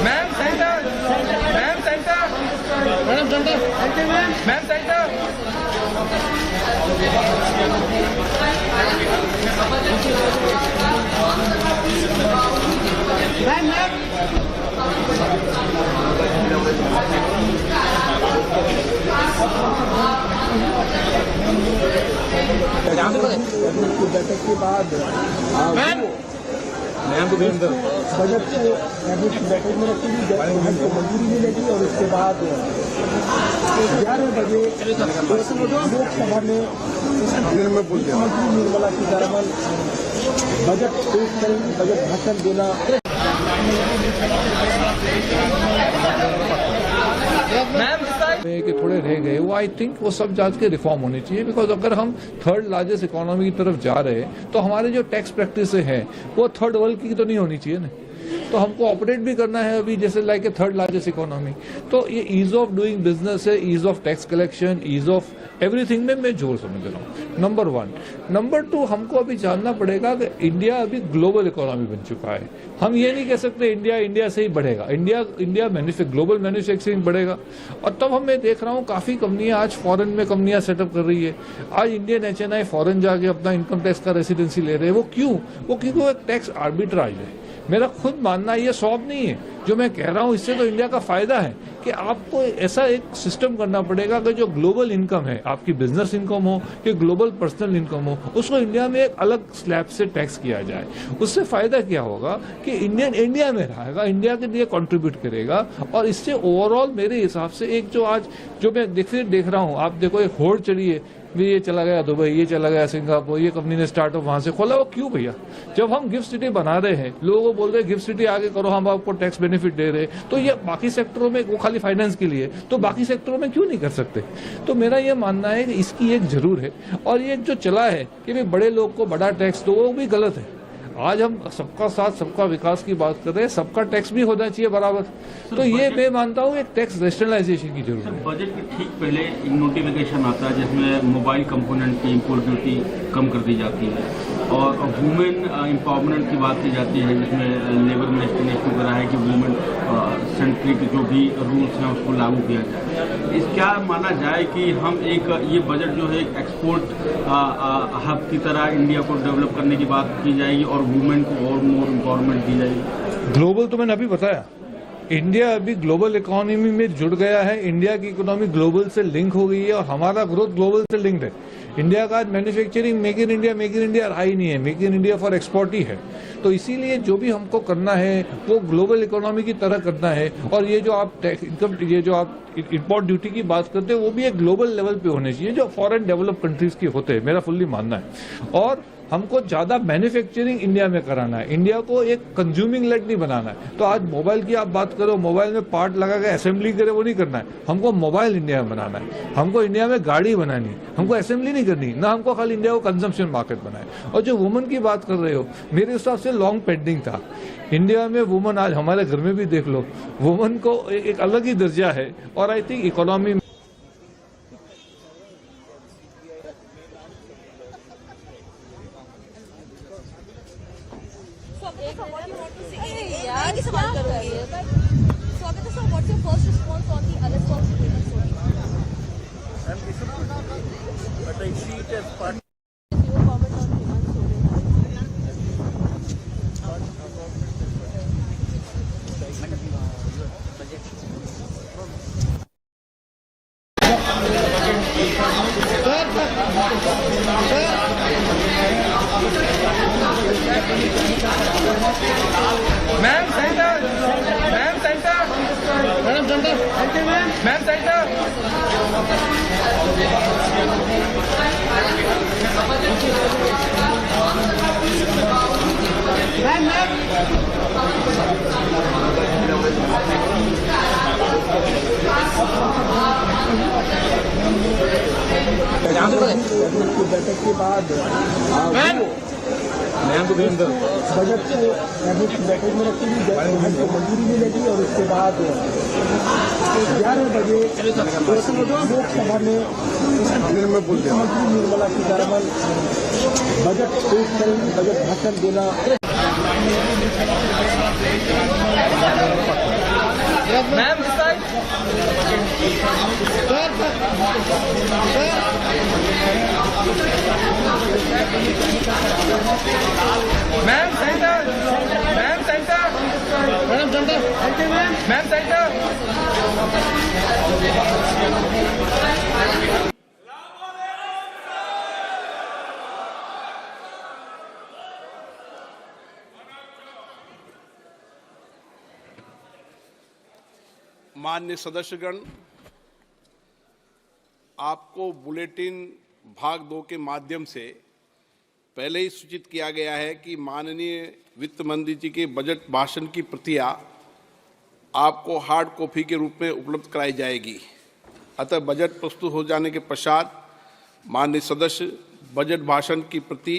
ma'am centre, ma'am centre, madam centre, ma'am centre. बैठक के बाद बजट कैबिनेट की बैठक में रखी गई, को मंजूरी भी लगी और उसके बाद 11 बजे लोकसभा में मुख्यमंत्री निर्मला सीतारमण बजट पेश करेंगी, बजट भाषण देना। के थोड़े रह गए वो आई थिंक वो सब जात के रिफॉर्म होने चाहिए, बिकॉज अगर हम थर्ड लार्जेस्ट इकोनॉमी की तरफ जा रहे हैं तो हमारे जो टैक्स प्रैक्टिस है वो थर्ड वर्ल्ड की तो नहीं होनी चाहिए ना। तो हमको ऑपरेट भी करना है अभी जैसे like a third largest economy. तो ये ईज ऑफ डूइंग बिजनेस है, ease of tax collection, ease of everything में मैं जोर समझ रहा हूँ, नंबर 1। नंबर 2, हमको अभी जानना पड़ेगा कि इंडिया अभी ग्लोबल इकोनॉमी बन चुका है। हम ये नहीं कह सकते इंडिया से ही बढ़ेगा, इंडिया ग्लोबल मैन्युफैक्चरिंग बढ़ेगा। और तब मैं देख रहा हूँ काफ़ी कंपनियाँ आज फॉरेन में कंपनियाँ सेटअप कर रही है। आज इंडियन HNI फॉरेन जाके अपना इनकम टैक्स का रेसिडेंसी ले रहे हैं। वो क्यों? वो क्योंकि वो एक टैक्स आर्बिट्राज है। मेरा खुद मानना मानना है ये सॉल्व नहीं है। जो मैं कह रहा हूँ इससे तो इंडिया का फायदा है कि आपको ऐसा एक सिस्टम करना पड़ेगा कि जो ग्लोबल इनकम है, आपकी बिजनेस इनकम हो कि ग्लोबल पर्सनल इनकम हो, उसको इंडिया में एक अलग स्लैब से टैक्स किया जाए। उससे फायदा क्या होगा कि इंडिया में रहेगा, इंडिया के लिए कंट्रीब्यूट करेगा, और इससे ओवरऑल मेरे हिसाब से एक जो मैं देख रहा हूँ, आप देखो एक होड़ चढ़ी है, ये चला गया दुबई, ये चला गया सिंगापुर, ये कंपनी ने स्टार्टअप वहां से खोला। वो क्यों भैया? जब हम गिफ्ट सिटी बना रहे हैं, लोगों को बोल रहे हैं गिफ्ट सिटी आगे करो, हम आपको टैक्स बेनिफिट दे रहे हैं, तो ये बाकी सेक्टरों में, वो खाली फाइनेंस के लिए, तो बाकी सेक्टरों में क्यों नहीं कर सकते? तो मेरा ये मानना है कि इसकी एक जरूर है। और ये जो चला है कि भाई बड़े लोग को बड़ा टैक्स दो, वो भी गलत है। आज हम सबका साथ सबका विकास की बात कर रहे हैं, सबका टैक्स भी होना चाहिए बराबर। तो ये मैं मानता हूँ एक टैक्स रेशनलाइजेशन की जरूरत है। बजट के ठीक पहले एक नोटिफिकेशन आता है जिसमें मोबाइल कंपोनेंट की इम्पोर्ट ड्यूटी कम कर दी जाती है, और वुमेन एम्पावरमेंट की बात की जाती है, जिसमें लेबर मिनिस्टर ने इसको करा है कि वुमेन सेंट्रिक जो भी रूल्स हैं उसको लागू किया जाए। इस क्या माना जाए कि हम एक ये बजट जो है एक्सपोर्ट हब की तरह इंडिया को डेवलप करने की बात की जाएगी और वुमेन को और मोर एम्पावरमेंट दी जाएगी? ग्लोबल तो मैंने अभी बताया, इंडिया अभी ग्लोबल इकोनॉमी में जुड़ गया है। इंडिया की इकोनॉमी ग्लोबल से लिंक हो गई है और हमारा ग्रोथ ग्लोबल से लिंक्ड है। इंडिया का मैन्युफैक्चरिंग मेक इन इंडिया रहा ही नहीं है, make in India for export ही है। तो इसीलिए जो भी हमको करना है वो ग्लोबल इकोनॉमी की तरह करना है। और ये जो आप इम्पोर्ट ड्यूटी की बात करते हैं, वो भी एक ग्लोबल लेवल पे होने चाहिए, जो फॉरेन डेवलप कंट्रीज के होते हैं, मेरा फुल्ली मानना है। और हमको ज्यादा मैन्युफैक्चरिंग इंडिया में कराना है, इंडिया को एक कंज्यूमिंग लेड नहीं बनाना है। तो आज मोबाइल की आप बात करो, मोबाइल में पार्ट लगा के असेंबली करे, वो नहीं करना है। हमको मोबाइल इंडिया में बनाना है, हमको इंडिया में गाड़ी बनानी है, हमको असेंबली नहीं करनी ना, हमको खाली इंडिया को कंजम्पशन मार्केट बनाए। और जो वुमन की बात कर रहे हो, मेरे हिसाब से लॉन्ग पेंडिंग था इंडिया में वुमन। आज हमारे घर में भी देख लो, वुमन को एक अलग ही दर्जा है। और आई थिंक इकोनॉमी बैठक के बाद बजट को बैठक में रखी गई, मंजूरी भी लगी और उसके बाद 11 बजे लोकसभा में मुख्यमंत्री निर्मला सीतारमन बजट पेश करेंगी, बजट भाषण देना। मैम माननीय सदस्यगण, आपको बुलेटिन भाग 2 के माध्यम से पहले ही सूचित किया गया है कि माननीय वित्त मंत्री जी के बजट भाषण की प्रतियां आपको हार्ड कॉपी के रूप में उपलब्ध कराई जाएगी। अतः बजट प्रस्तुत हो जाने के पश्चात माननीय सदस्य बजट भाषण की प्रति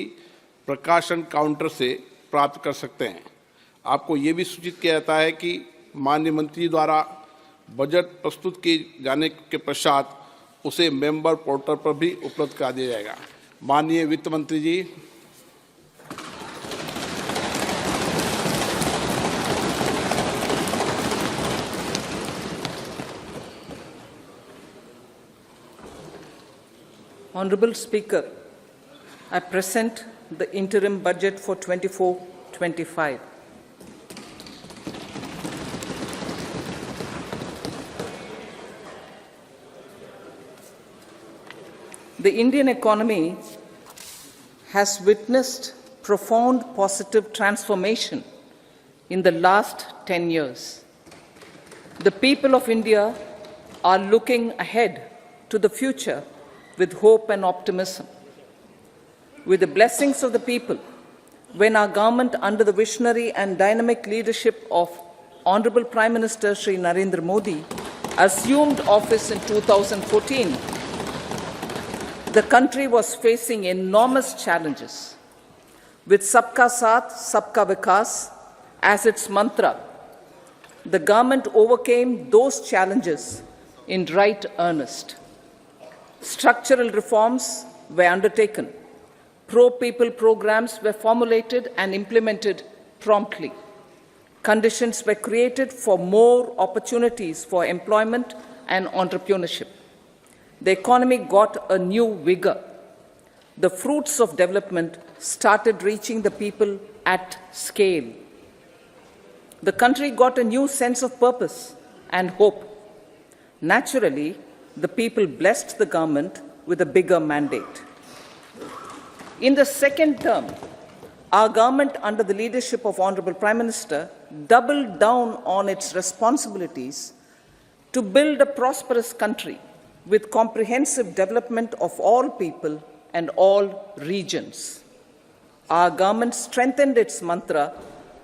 प्रकाशन काउंटर से प्राप्त कर सकते हैं। आपको ये भी सूचित किया जाता है कि माननीय मंत्री द्वारा बजट प्रस्तुत किए जाने के पश्चात उसे मेंबर पोर्टल पर भी उपलब्ध करा दिया जाएगा। माननीय वित्त मंत्री जी। Honorable Speaker, I present the interim budget for 24-25. The Indian economy has witnessed profound positive transformation in the last 10 years. The people of India are looking ahead to the future with hope and optimism. With the blessings of the people, when our government, under the visionary and dynamic leadership of Honorable Prime Minister Shri Narendra Modi, assumed office in 2014, the country was facing enormous challenges. With Sabka Saath, Sabka Vikas as its mantra, the government overcame those challenges in right earnest. Structural reforms were undertaken. Pro-people programs were formulated and implemented promptly. Conditions were created for more opportunities for employment and entrepreneurship. The economy got a new vigor. The fruits of development started reaching the people at scale. The country got a new sense of purpose and hope. Naturally, the people blessed the government with a bigger mandate. In the second term, our government, under the leadership of Honorable Prime Minister, doubled down on its responsibilities to build a prosperous country with comprehensive development of all people and all regions. Our government strengthened its mantra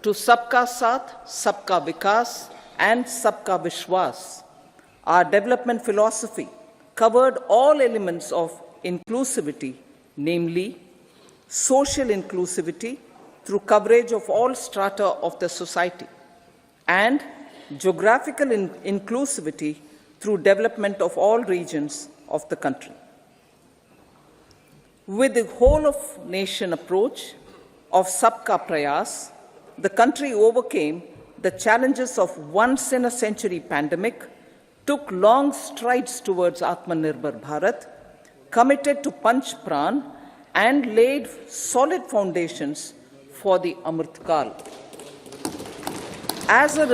to Sabka Saath, Sabka Vikas and Sabka Vishwas. Our development philosophy covered all elements of inclusivity, namely social inclusivity through coverage of all strata of the society, and geographical inclusivity through development of all regions of the country. With the whole of nation approach of Sabka Prayas, the country overcame the challenges of once-in-a-century pandemic, took long strides towards Atmanirbhar Bharat, committed to Panch Pran, and laid solid foundations for the Amrit Kal. As a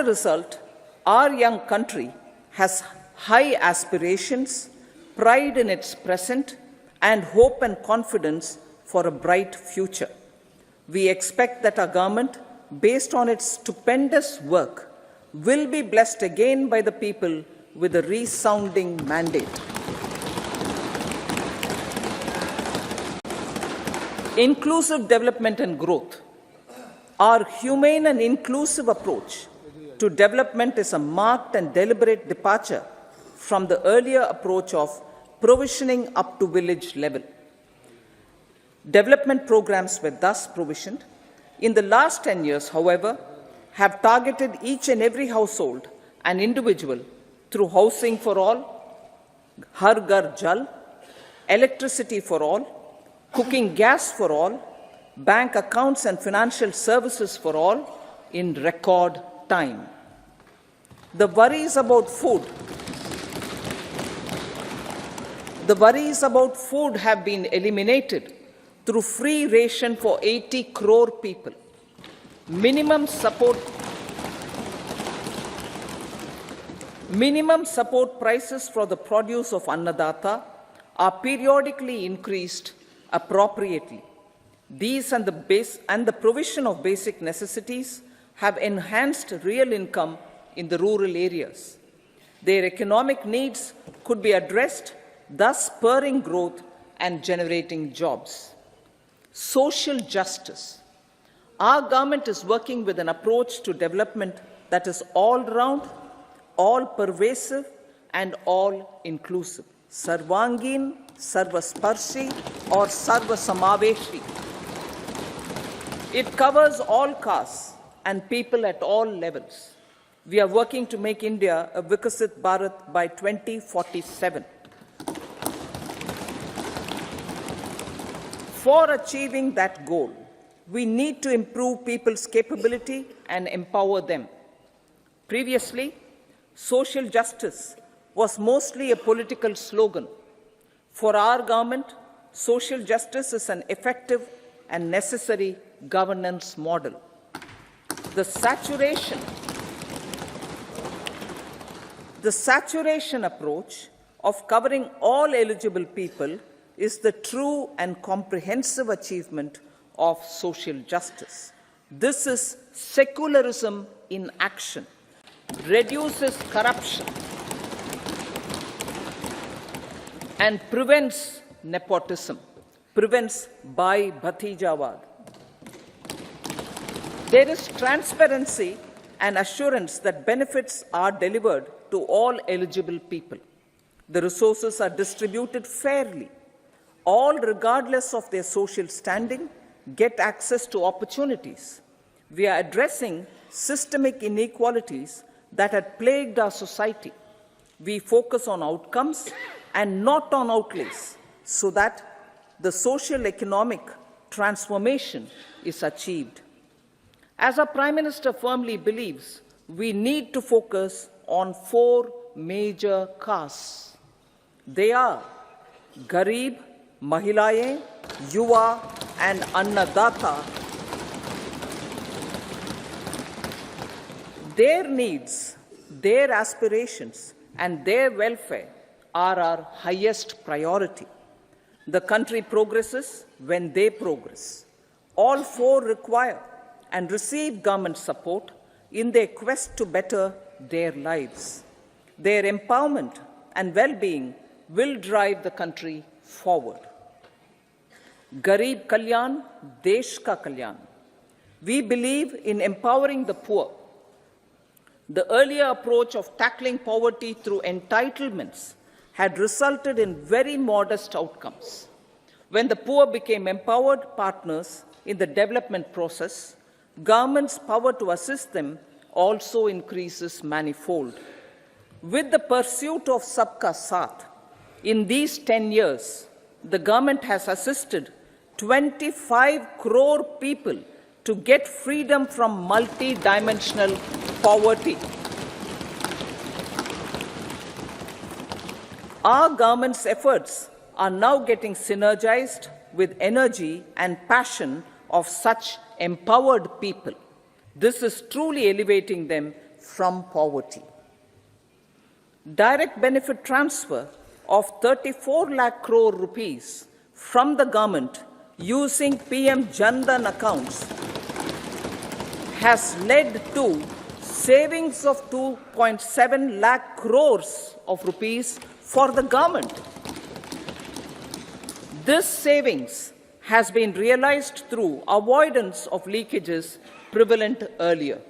result, our young country has high aspirations, pride in its present, and hope and confidence for a bright future. We expect that our government, based on its stupendous work, will be blessed again by the people with a resounding mandate. Inclusive development and growth. Our humane and inclusive approach to development is a marked and deliberate departure from the earlier approach of provisioning up to village level. Development programs were thus provisioned. In the last 10 years, however, have targeted each and every household and individual through housing for all, Har Ghar Jal, electricity for all, cooking gas for all, bank accounts and financial services for all in record time. The worries about food have been eliminated through free ration for 80 crore people. Minimum support prices for the produce of Annadata are periodically increased appropriately. These and the provision of basic necessities have enhanced real income in the rural areas. Their economic needs could be addressed, thus spurring growth and generating jobs. Social justice. Our government is working with an approach to development that is all-round, all-pervasive, and all-inclusive. Sarvangin, Sarvasparshi, or Sarvasamaveshi. It covers all castes and people at all levels. We are working to make India a Vikasit Bharat by 2047. For achieving that goal, we need to improve people's capability and empower them. Previously, social justice was mostly a political slogan. For our government, social justice is an effective and necessary governance model. The saturation approach of covering all eligible people is the true and comprehensive achievement of social justice. This is secularism in action, reduces corruption, and prevents nepotism, prevents bhai bhatijawad. There is transparency and assurance that benefits are delivered to all eligible people. The resources are distributed fairly. All, regardless of their social standing, get access to opportunities. We are addressing systemic inequalities that had plagued our society. We focus on outcomes and not on outlays, so that the social economic transformation is achieved. As our Prime Minister firmly believes, we need to focus on 4 major castes. They are Garib, Mahilayeं, Yuva and Annadata. Their needs, their aspirations and their welfare are our highest priority. The country progresses when they progress. All 4 require and receive government support in their quest to better their lives. Their empowerment and well-being will drive the country forward. Garib Kalyan, Desh Ka Kalyan. We believe in empowering the poor. The earlier approach of tackling poverty through entitlements had resulted in very modest outcomes. When the poor became empowered partners in the development process, government's power to assist them also increases manifold. With the pursuit of Sabka Saath, in these 10 years, the government has assisted 25 crore people to get freedom from multi-dimensional poverty. Our government's efforts are now getting synergized with energy and passion of such empowered people. This is truly elevating them from poverty. Direct benefit transfer of 34 lakh crore rupees from the government using PM Jan-Dhan accounts has led to savings of 2.7 lakh crores of rupees for the government. This savings has been realized through avoidance of leakages prevalent earlier.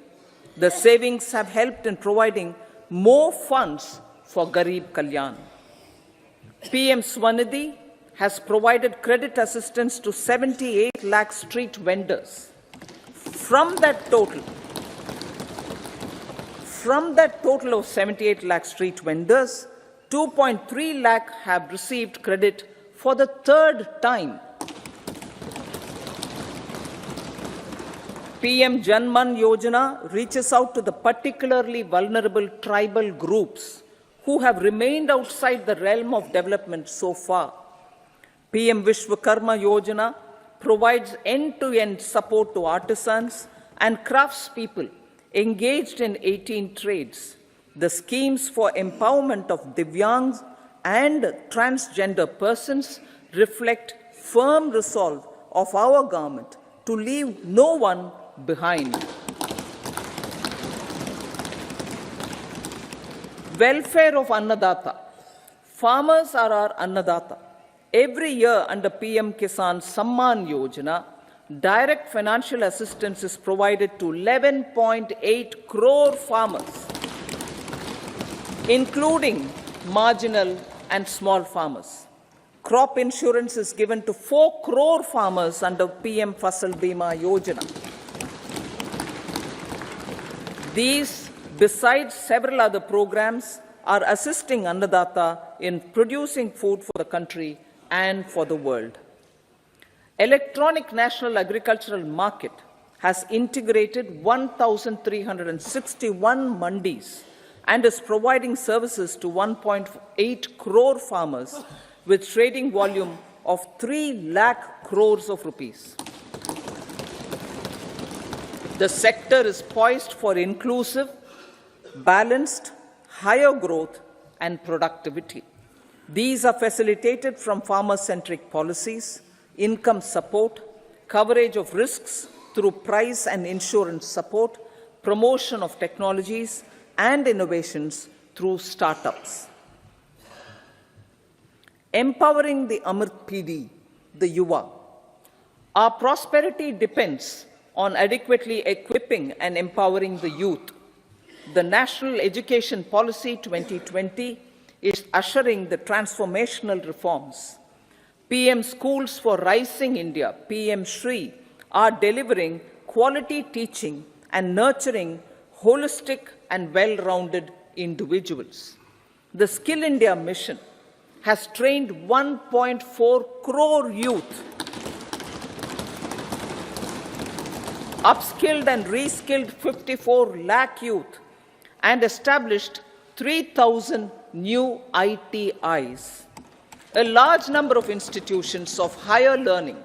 The savings have helped in providing more funds for Garib Kalyan. PM Swanidhi has provided credit assistance to 78 lakh street vendors. From that total of 78 lakh street vendors, 2.3 lakh have received credit for the 3rd time. PM Jan-Man Yojana reaches out to the particularly vulnerable tribal groups who have remained outside the realm of development so far. PM Vishwakarma Yojana provides end-to-end support to artisans and craftspeople engaged in 18 trades. The schemes for empowerment of Divyangs and transgender persons reflect firm resolve of our government to leave no one behind. Welfare of Annadata. Farmers are our Annadata. Every year under PM Kisan Samman Yojana, direct financial assistance is provided to 11.8 crore farmers, including marginal and small farmers. Crop insurance is given to 4 crore farmers under PM Fasal Bima Yojana. These, besides several other programs, are assisting Annadata in producing food for the country and for the world. Electronic National Agricultural Market has integrated 1,361 mandis and is providing services to 1.8 crore farmers with trading volume of 3 lakh crores of rupees. The sector is poised for inclusive, balanced, higher growth and productivity. These are facilitated from farmer-centric policies, income support, coverage of risks through price and insurance support, promotion of technologies and innovations through startups. Empowering the Amrit PD, the Yuva. Our prosperity depends on adequately equipping and empowering the youth. The National Education Policy 2020 is ushering the transformational reforms. PM Schools for Rising India, PM Shri, are delivering quality teaching and nurturing holistic and well-rounded individuals. The Skill India mission has trained 1.4 crore youth, upskilled and reskilled 54 lakh youth, and established 3,000 new ITIs. A large number of institutions of higher learning,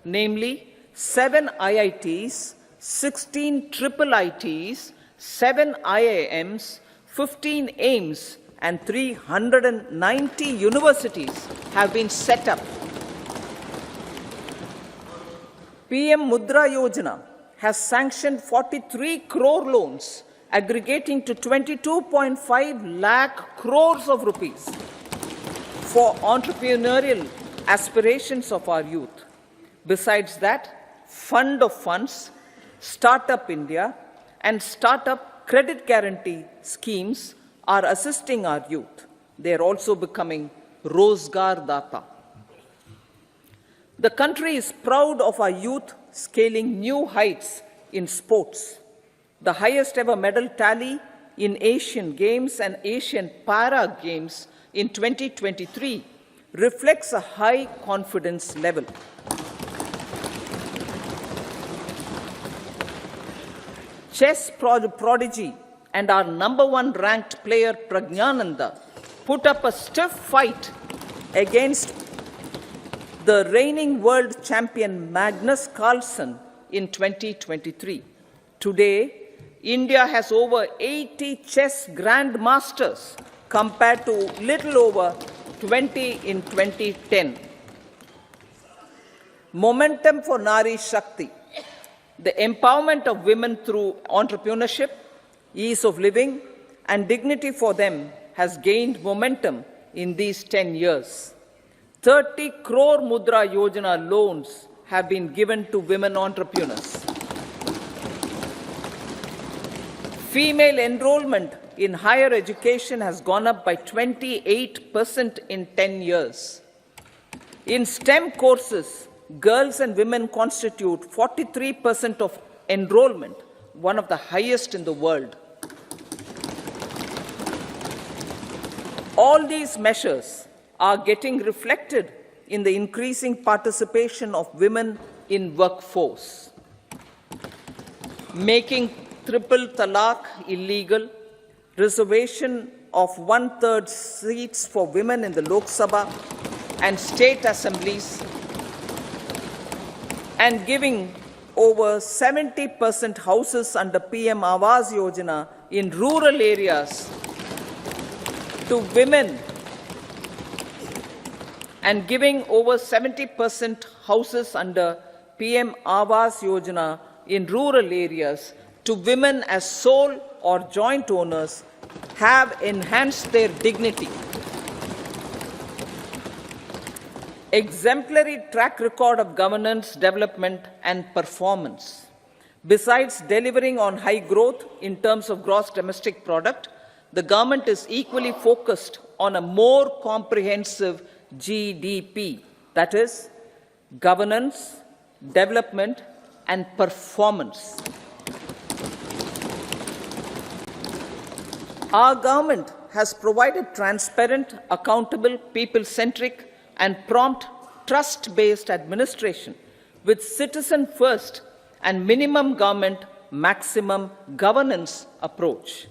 namely 7 IITs, 16 triple ITs, 7 IIMs, 15 AIMS, and 390 universities have been set up. PM Mudra Yojana has sanctioned 43 crore loans aggregating to 22.5 lakh crores of rupees for entrepreneurial aspirations of our youth. Besides that, Fund of Funds, Startup India, and Startup Credit Guarantee schemes are assisting our youth. They are also becoming Rozgar Data. The country is proud of our youth scaling new heights in sports. The highest ever medal tally in Asian Games and Asian Para Games in 2023 reflects a high confidence level. Chess prodigy and our #1 ranked player Pragyananda put up a stiff fight against the reigning world champion Magnus Carlsen in 2023. Today, India has over 80 chess grandmasters compared to little over 20 in 2010. Momentum for Nari Shakti. The empowerment of women through entrepreneurship, ease of living, and dignity for them has gained momentum in these 10 years. 30 crore Mudra Yojana loans have been given to women entrepreneurs. Female enrollment in higher education has gone up by 28% in 10 years. In STEM courses, girls and women constitute 43% of enrollment, one of the highest in the world. All these measures are getting reflected in the increasing participation of women in workforce. Making triple talaq illegal, reservation of 1/3 seats for women in the Lok Sabha and state assemblies, and giving over 70% houses under PM Awas Yojana in rural areas to women, and giving over 70% houses under PM Awas Yojana in rural areas to women as sole or joint owners have enhanced their dignity. Exemplary track record of governance, development, and performance. Besides delivering on high growth in terms of gross domestic product, the government is equally focused on a more comprehensive GDP, that is, governance, development, and performance. Our government has provided transparent, accountable, people-centric, and prompt, trust-based administration with citizen-first and minimum government, maximum governance approach.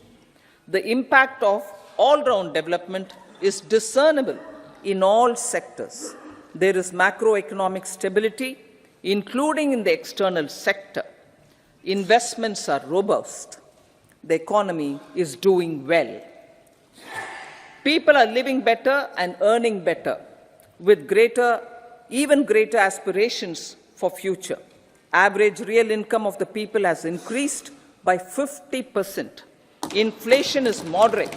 The impact of all-round development is discernible in all sectors. There is macroeconomic stability, including in the external sector. Investments are robust. The economy is doing well. People are living better and earning better, with even greater aspirations for future. Average real income of the people has increased by 50%. Inflation is moderate.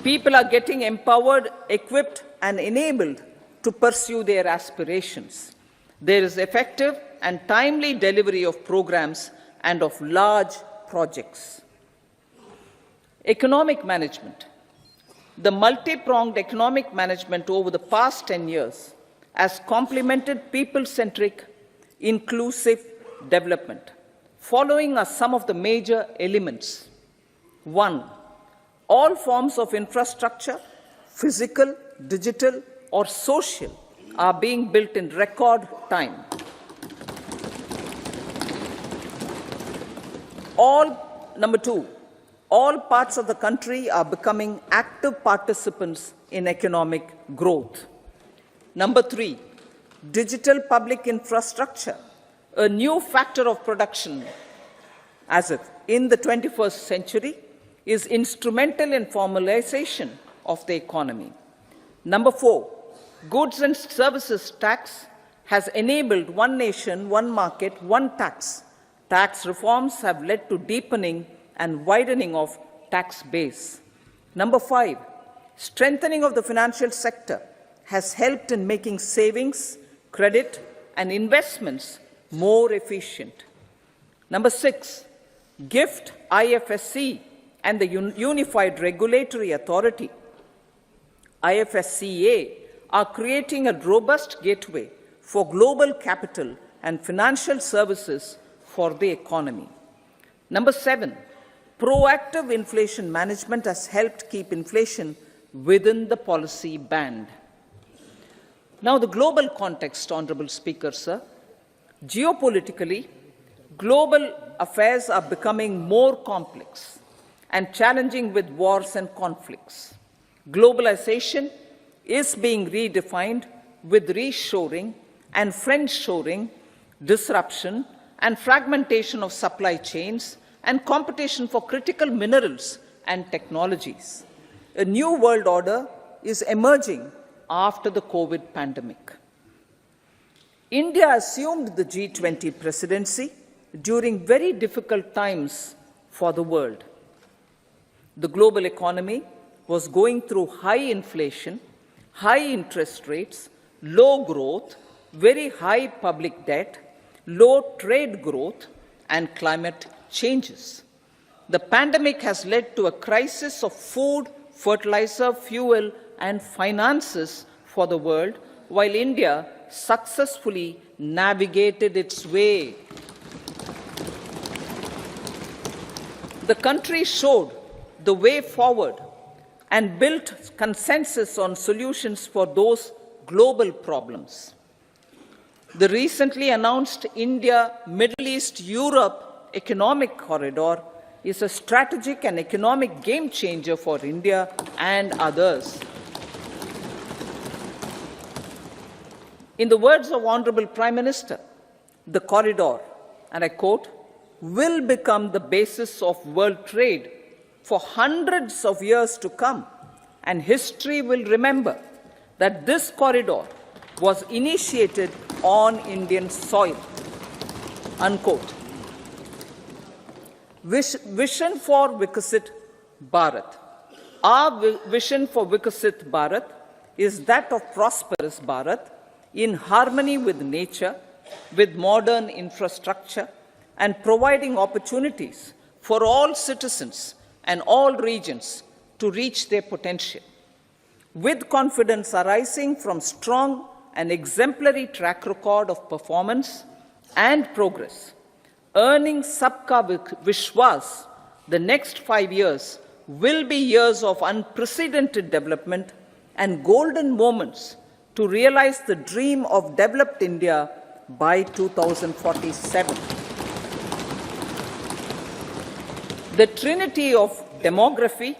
People are getting empowered, equipped, and enabled to pursue their aspirations. There is effective and timely delivery of programs and of large projects. Economic management. The multi-pronged economic management over the past 10 years has complemented people-centric, inclusive development. Following are some of the major elements. 1. All forms of infrastructure, physical, digital, or social, are being built in record time. Number 2, all parts of the country are becoming active participants in economic growth. Number 3, digital public infrastructure, a new factor of production as if in the 21st century, is instrumental in formalization of the economy. Number 4, goods and services tax has enabled one nation, one market, one tax. Tax reforms have led to deepening and widening of tax base. Number 5, strengthening of the financial sector has helped in making savings, credit, and investments more efficient. Number 6, GIFT, IFSC, and the Unified Regulatory Authority, IFSCA, are creating a robust gateway for global capital and financial services for the economy. Number 7, proactive inflation management has helped keep inflation within the policy band. Now, the global context, Honorable Speaker, sir. Geopolitically, global affairs are becoming more complex and challenging with wars and conflicts. Globalization is being redefined with reshoring and friendshoring, disruption and fragmentation of supply chains, and competition for critical minerals and technologies. A new world order is emerging after the COVID pandemic. India assumed the G20 presidency during very difficult times for the world. The global economy was going through high inflation, high interest rates, low growth, very high public debt, low trade growth, and climate changes. The pandemic has led to a crisis of food, fertilizer, fuel, and finances for the world, while India successfully navigated its way. The country showed the way forward and built consensus on solutions for those global problems. The recently announced India-Middle East-Europe economic corridor is a strategic and economic game changer for India and others. In the words of Honorable Prime Minister, the corridor, and I quote, will become the basis of world trade for hundreds of years to come, and history will remember that this corridor was initiated on Indian soil, unquote. Vision for Vikasit Bharat. Our vision for Vikasit Bharat is that of prosperous Bharat in harmony with nature, with modern infrastructure, and providing opportunities for all citizens and all regions to reach their potential. With confidence arising from strong and exemplary track record of performance and progress, earning Sabka Vishwas, the next 5 years will be years of unprecedented development and golden moments to realize the dream of developed India by 2047. The trinity of demography,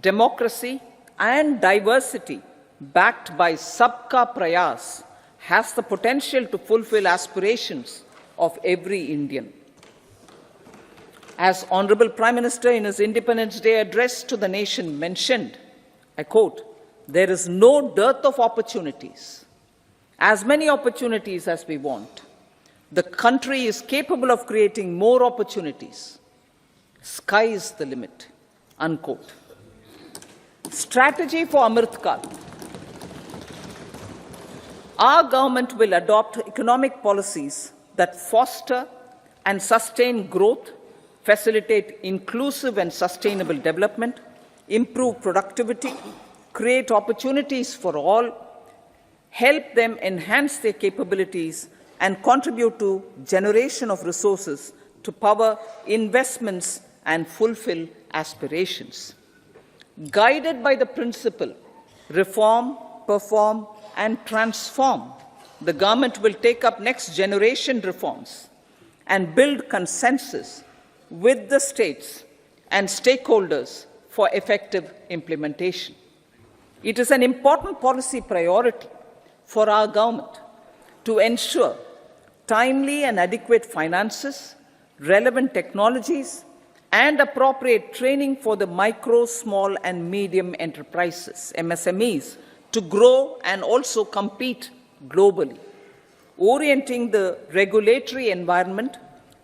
democracy, and diversity, backed by Sabka Prayas, has the potential to fulfill aspirations of every Indian. As Honorable Prime Minister in his Independence Day address to the nation mentioned, I quote, "There is no dearth of opportunities, as many opportunities as we want. The country is capable of creating more opportunities. Sky is the limit," unquote. Strategy for Amrit Kal. Our government will adopt economic policies that foster and sustain growth, facilitate inclusive and sustainable development, improve productivity, create opportunities for all, help them enhance their capabilities, and contribute to generation of resources to power investments and fulfill aspirations. Guided by the principle, reform, perform, and transform, the government will take up next generation reforms and build consensus with the states and stakeholders for effective implementation. It is an important policy priority for our government to ensure timely and adequate finances, relevant technologies, and appropriate training for the micro, small, and medium enterprises, MSMEs, to grow and also compete globally. Orienting the regulatory environment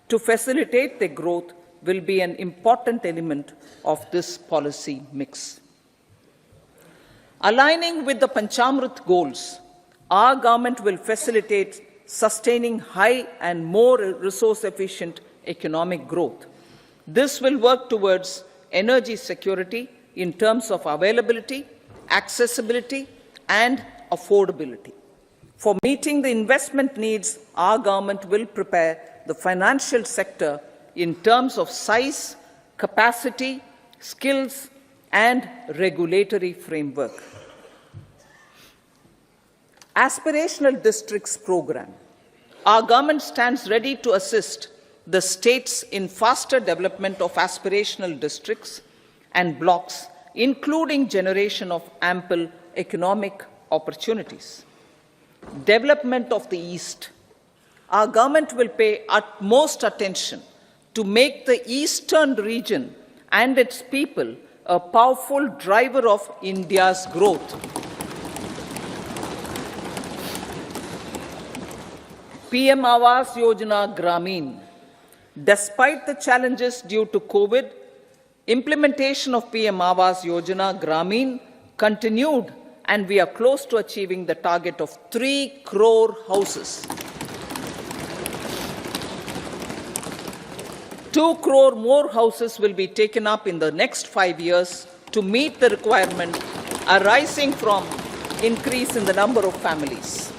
to facilitate their growth will be an important element of this policy mix. Aligning with the Panchamrit goals, our government will facilitate sustaining high and more resource-efficient economic growth. This will work towards energy security in terms of availability, accessibility, and affordability. For meeting the investment needs, our government will prepare the financial sector in terms of size, capacity, skills, and regulatory framework. Aspirational Districts Program. Our government stands ready to assist the states in faster development of aspirational districts and blocks, including generation of ample economic opportunities. Development of the East. Our government will pay utmost attention to make the eastern region and its people a powerful driver of India's growth. PM Awas Yojana Gramin. Despite the challenges due to COVID, implementation of PM Awas Yojana Gramin continued, and we are close to achieving the target of 3 crore houses. 2 crore more houses will be taken up in the next 5 years to meet the requirement arising from increase in the number of families.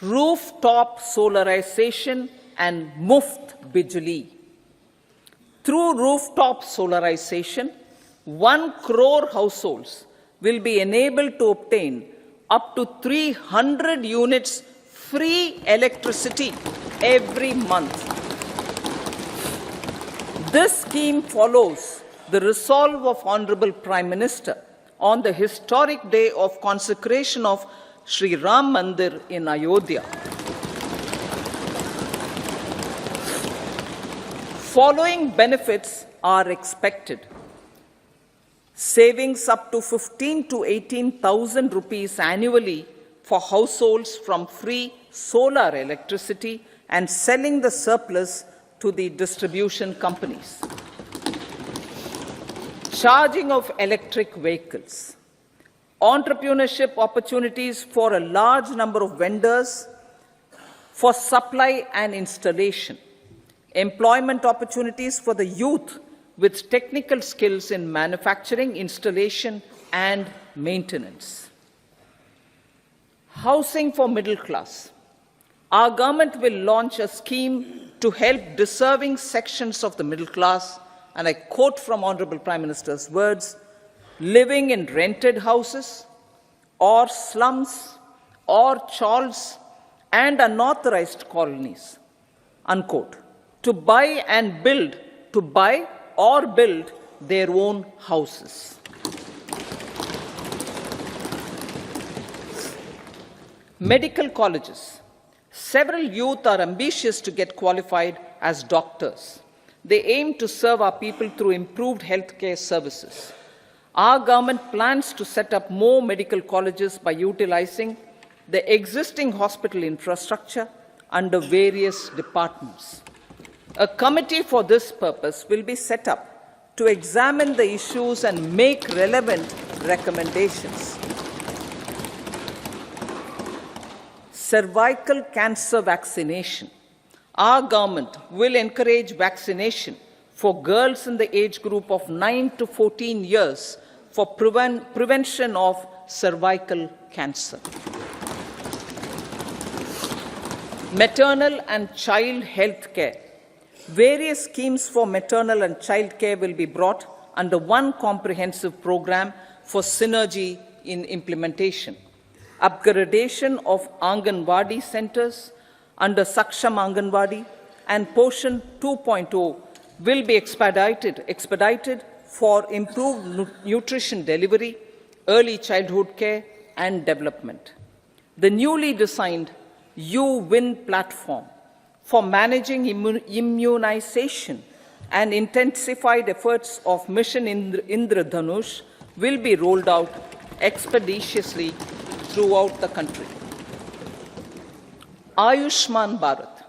Rooftop solarization and Muft Bijli. Through rooftop solarization, 1 crore households will be enabled to obtain up to 300 units free electricity every month. This scheme follows the resolve of Honorable Prime Minister on the historic day of consecration of Sri Ram Mandir in Ayodhya. Following benefits are expected. Savings up to 15 to 18,000 rupees annually for households from free solar electricity and selling the surplus to the distribution companies. Charging of electric vehicles. Entrepreneurship opportunities for a large number of vendors for supply and installation. Employment opportunities for the youth with technical skills in manufacturing, installation, and maintenance. Housing for middle class. Our government will launch a scheme to help deserving sections of the middle class, and I quote from Honorable Prime Minister's words, living in rented houses or slums or chawls and unauthorized colonies, unquote, to buy or build their own houses. Medical colleges. Several youth are ambitious to get qualified as doctors. They aim to serve our people through improved healthcare services. Our government plans to set up more medical colleges by utilizing the existing hospital infrastructure under various departments. A committee for this purpose will be set up to examine the issues and make relevant recommendations. Cervical cancer vaccination. Our government will encourage vaccination for girls in the age group of 9 to 14 years for prevention of cervical cancer. Maternal and child health care. Various schemes for maternal and child care will be brought under one comprehensive program for synergy in implementation. Upgradation of Anganwadi centers under Saksham Anganwadi and Poshan 2.0 will be expedited for improved nutrition delivery, early childhood care and development. The newly designed You-Win platform for managing immunization and intensified efforts of Mission Indradhanush will be rolled out expeditiously throughout the country. Ayushman Bharat.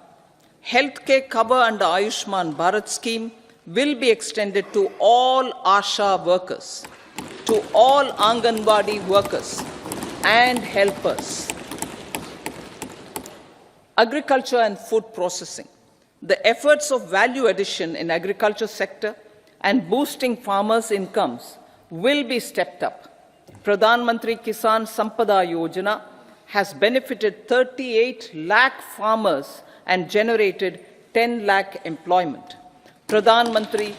Healthcare cover under Ayushman Bharat scheme will be extended to all ASHA workers, to all Anganwadi workers and helpers. Agriculture and food processing. The efforts of value addition in agriculture sector and boosting farmers' incomes will be stepped up. Pradhan Mantri Kisan Sampada Yojana has benefited 38 lakh farmers and generated 10 lakh employment. Pradhan Mantri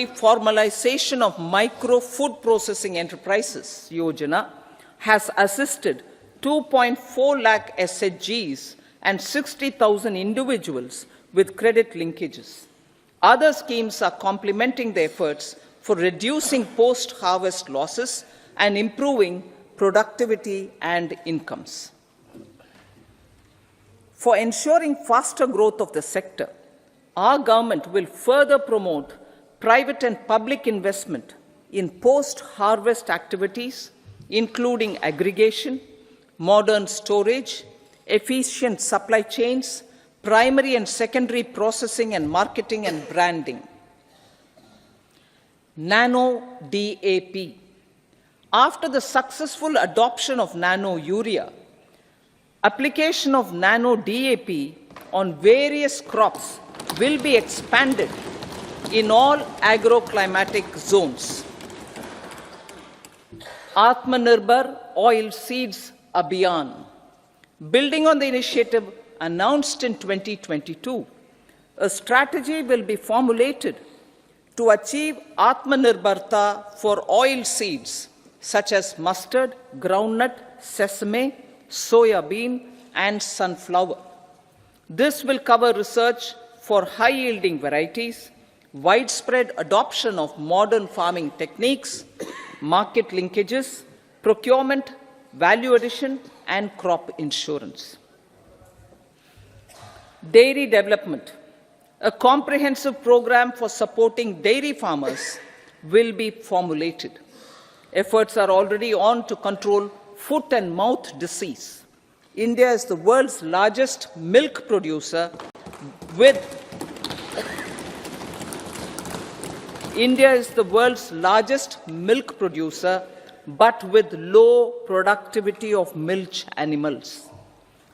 Formalization of Micro Food Processing Enterprises Yojana has assisted 2.4 lakh SHGs and 60,000 individuals with credit linkages. Other schemes are complementing the efforts for reducing post-harvest losses and improving productivity and incomes. For ensuring faster growth of the sector, our government will further promote private and public investment in post-harvest activities, including aggregation, modern storage, efficient supply chains, primary and secondary processing and marketing and branding. Nano DAP. After the successful adoption of nano urea, application of nano DAP on various crops will be expanded in all agroclimatic zones. Atmanirbhar Oil Seeds Abhiyan. Building on the initiative announced in 2022, a strategy will be formulated to achieve Atmanirbharta for oil seeds such as mustard, groundnut, sesame, soya bean, and sunflower. This will cover research for high-yielding varieties, widespread adoption of modern farming techniques, market linkages, procurement, value addition, and crop insurance. Dairy development. A comprehensive program for supporting dairy farmers will be formulated. Efforts are already on to control foot and mouth disease. India is the world's largest milk producer with but with low productivity of milch animals.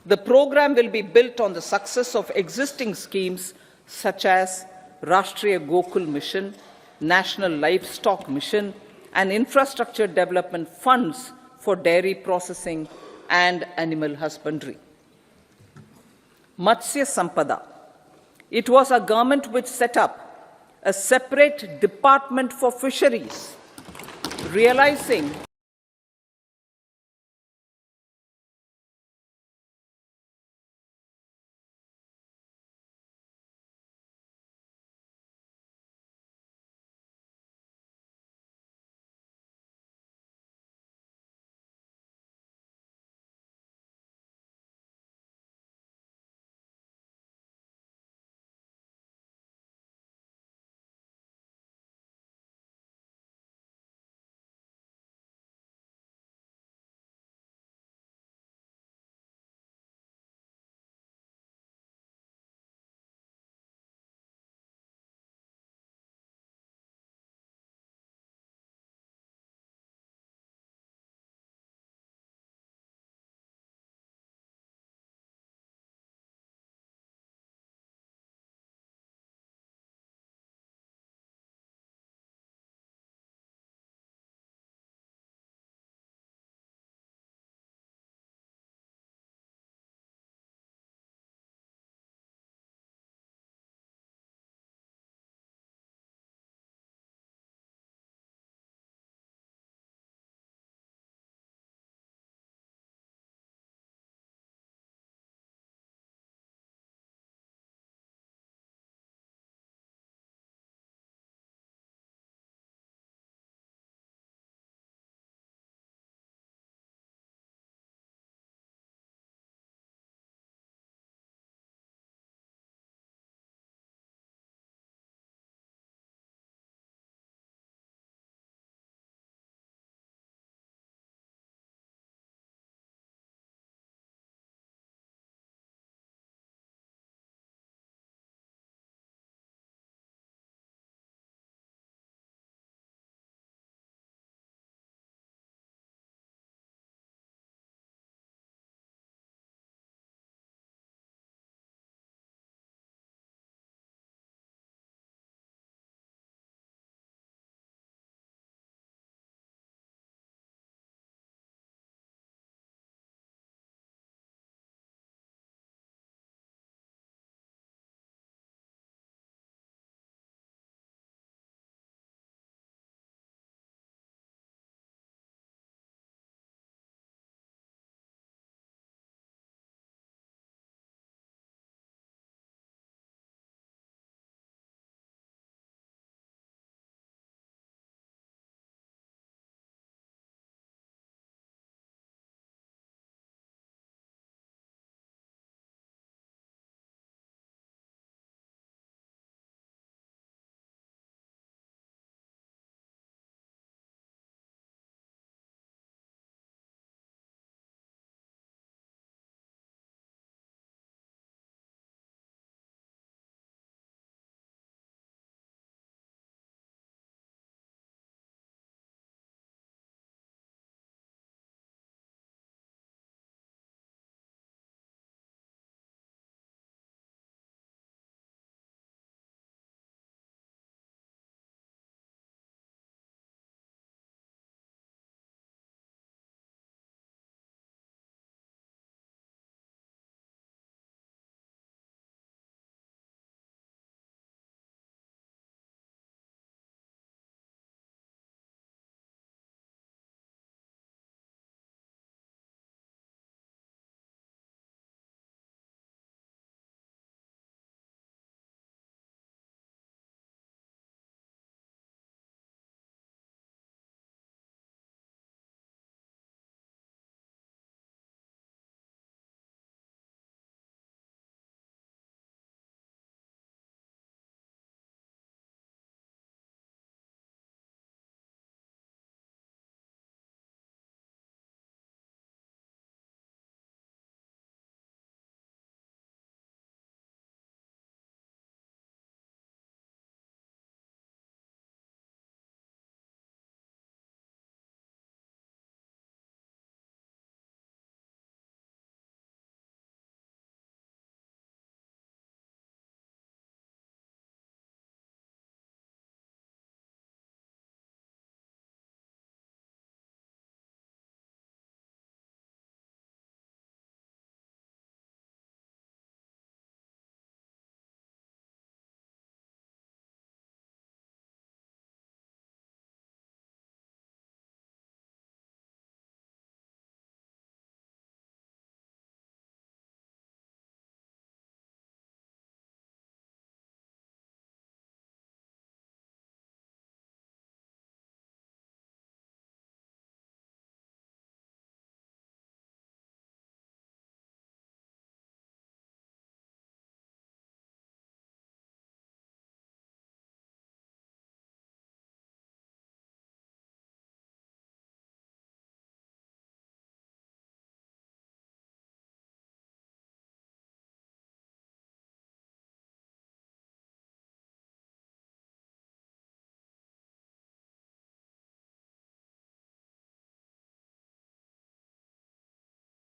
The program will be built on the success of existing schemes such as Rashtriya Gokul Mission, National Livestock Mission, and infrastructure development funds for dairy processing and animal husbandry. Matsya Sampada. It was our government which set up a separate department for fisheries, realizing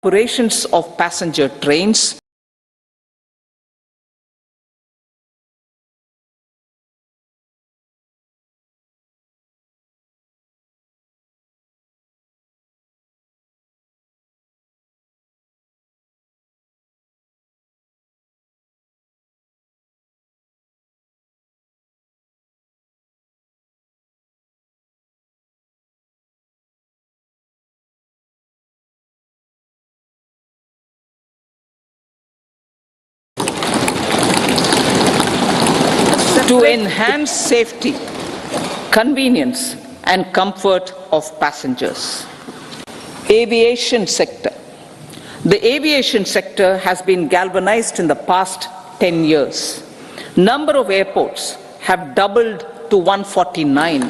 operations of passenger trains, to enhance safety, convenience and comfort of passengers. Aviation sector. The aviation sector has been galvanized in the past 10 years. Number of airports have doubled to 149.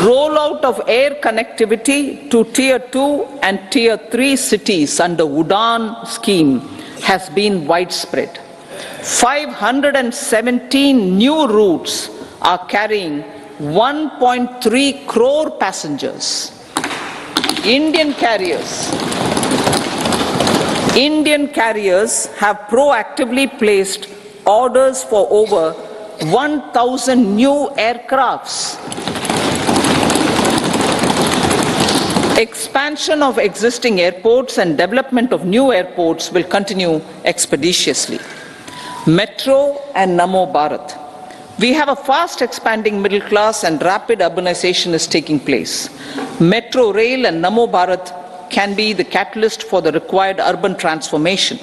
Rollout of air connectivity to Tier 2 and Tier 3 cities under UDAN scheme has been widespread. 517 new routes are carrying 1.3 crore passengers. Indian carriers have proactively placed orders for over 1,000 new aircrafts. Expansion of existing airports and development of new airports will continue expeditiously. Metro and Navbharat. We have a fast expanding middle class and rapid urbanization is taking place. Metro rail and Navbharat can be the catalyst for the required urban transformation.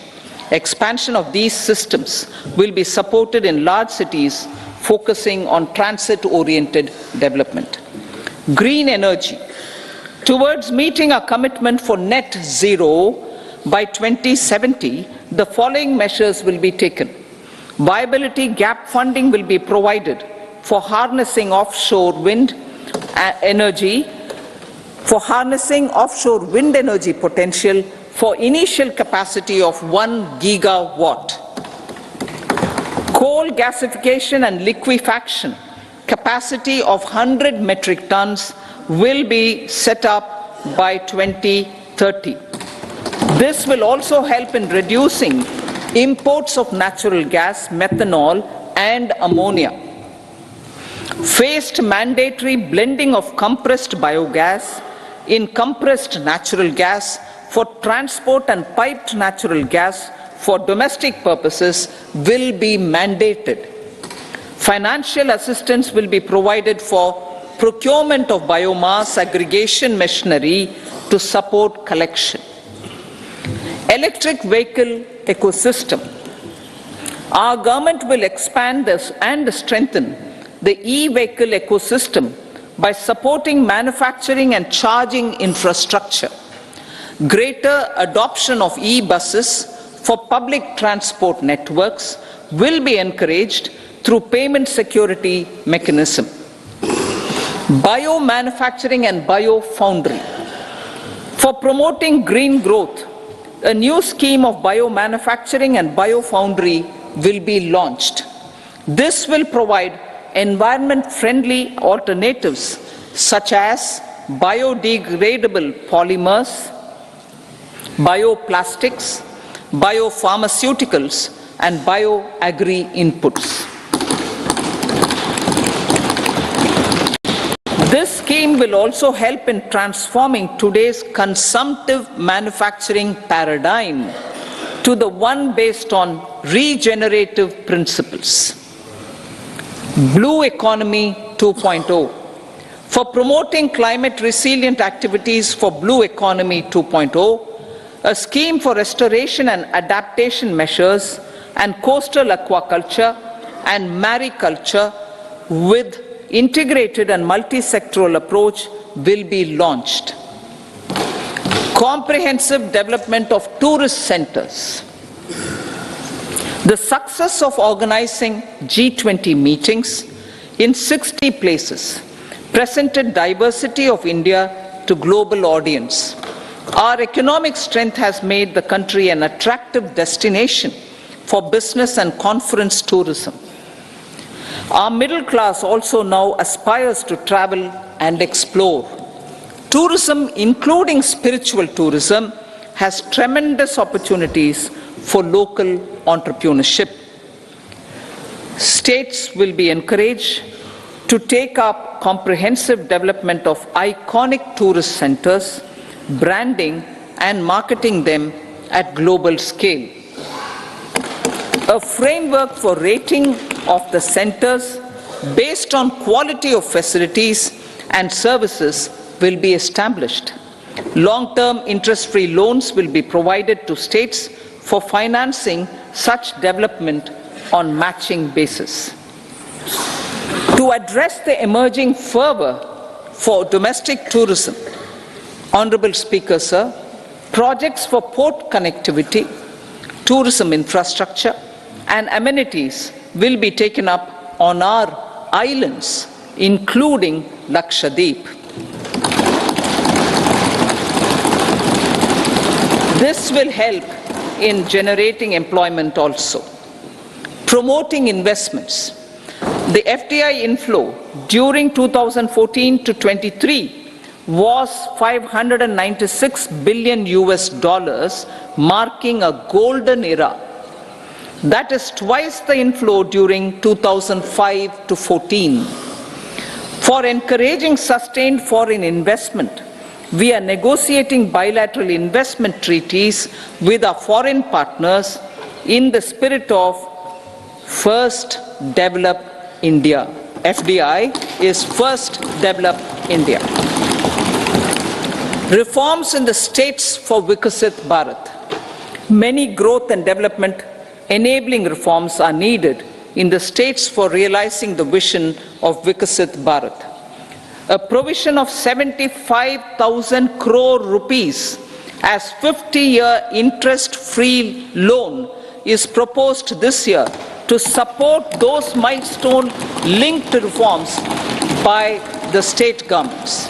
Expansion of these systems will be supported in large cities focusing on transit-oriented development. Green energy. Towards meeting our commitment for net zero by 2070, the following measures will be taken. Viability gap funding will be provided for harnessing offshore wind energy, potential for initial capacity of 1 gigawatt. Coal gasification and liquefaction capacity of 100 metric tons will be set up by 2030. This will also help in reducing imports of natural gas, methanol and ammonia. Phased mandatory blending of compressed biogas in compressed natural gas for transport and piped natural gas for domestic purposes will be mandated. Financial assistance will be provided for procurement of biomass aggregation machinery to support collection. Electric vehicle ecosystem. Our government will expand this and strengthen the e-vehicle ecosystem by supporting manufacturing and charging infrastructure. Greater adoption of e-buses for public transport networks will be encouraged through payment security mechanism. Biomanufacturing and biofoundry. For promoting green growth, a new scheme of biomanufacturing and biofoundry will be launched. This will provide environment-friendly alternatives such as biodegradable polymers, bioplastics, biopharmaceuticals, and bioagri inputs. This scheme will also help in transforming today's consumptive manufacturing paradigm to the one based on regenerative principles. Blue Economy 2.0. For promoting climate resilient activities for Blue Economy 2.0, a scheme for restoration and adaptation measures and coastal aquaculture and mariculture with integrated and multi-sectoral approach will be launched. Comprehensive development of tourist centers. The success of organizing G20 meetings in 60 places presented diversity of India to global audience. Our economic strength has made the country an attractive destination for business and conference tourism. Our middle class also now aspires to travel and explore. Tourism, including spiritual tourism, has tremendous opportunities for local entrepreneurship. States will be encouraged to take up comprehensive development of iconic tourist centers, branding and marketing them at global scale. A framework for rating of the centers based on quality of facilities and services will be established. Long-term interest-free loans will be provided to states for financing such development on matching basis. To address the emerging fervor for domestic tourism, Honorable Speaker, sir, projects for port connectivity, tourism infrastructure and amenities will be taken up on our islands, including Lakshadweep. This will help in generating employment also. Promoting investments. The FDI inflow during 2014 to 23 was $596 billion US, marking a golden era. That is twice the inflow during 2005 to 14. For encouraging sustained foreign investment, we are negotiating bilateral investment treaties with our foreign partners in the spirit of First Develop India. FDI is First Develop India. Reforms in the states for Vikasit Bharat. Many growth and development enabling reforms are needed in the states for realizing the vision of Vikasit Bharat. A provision of 75,000 crore rupees as 50-year interest-free loan is proposed this year to support those milestone-linked reforms by the state governments.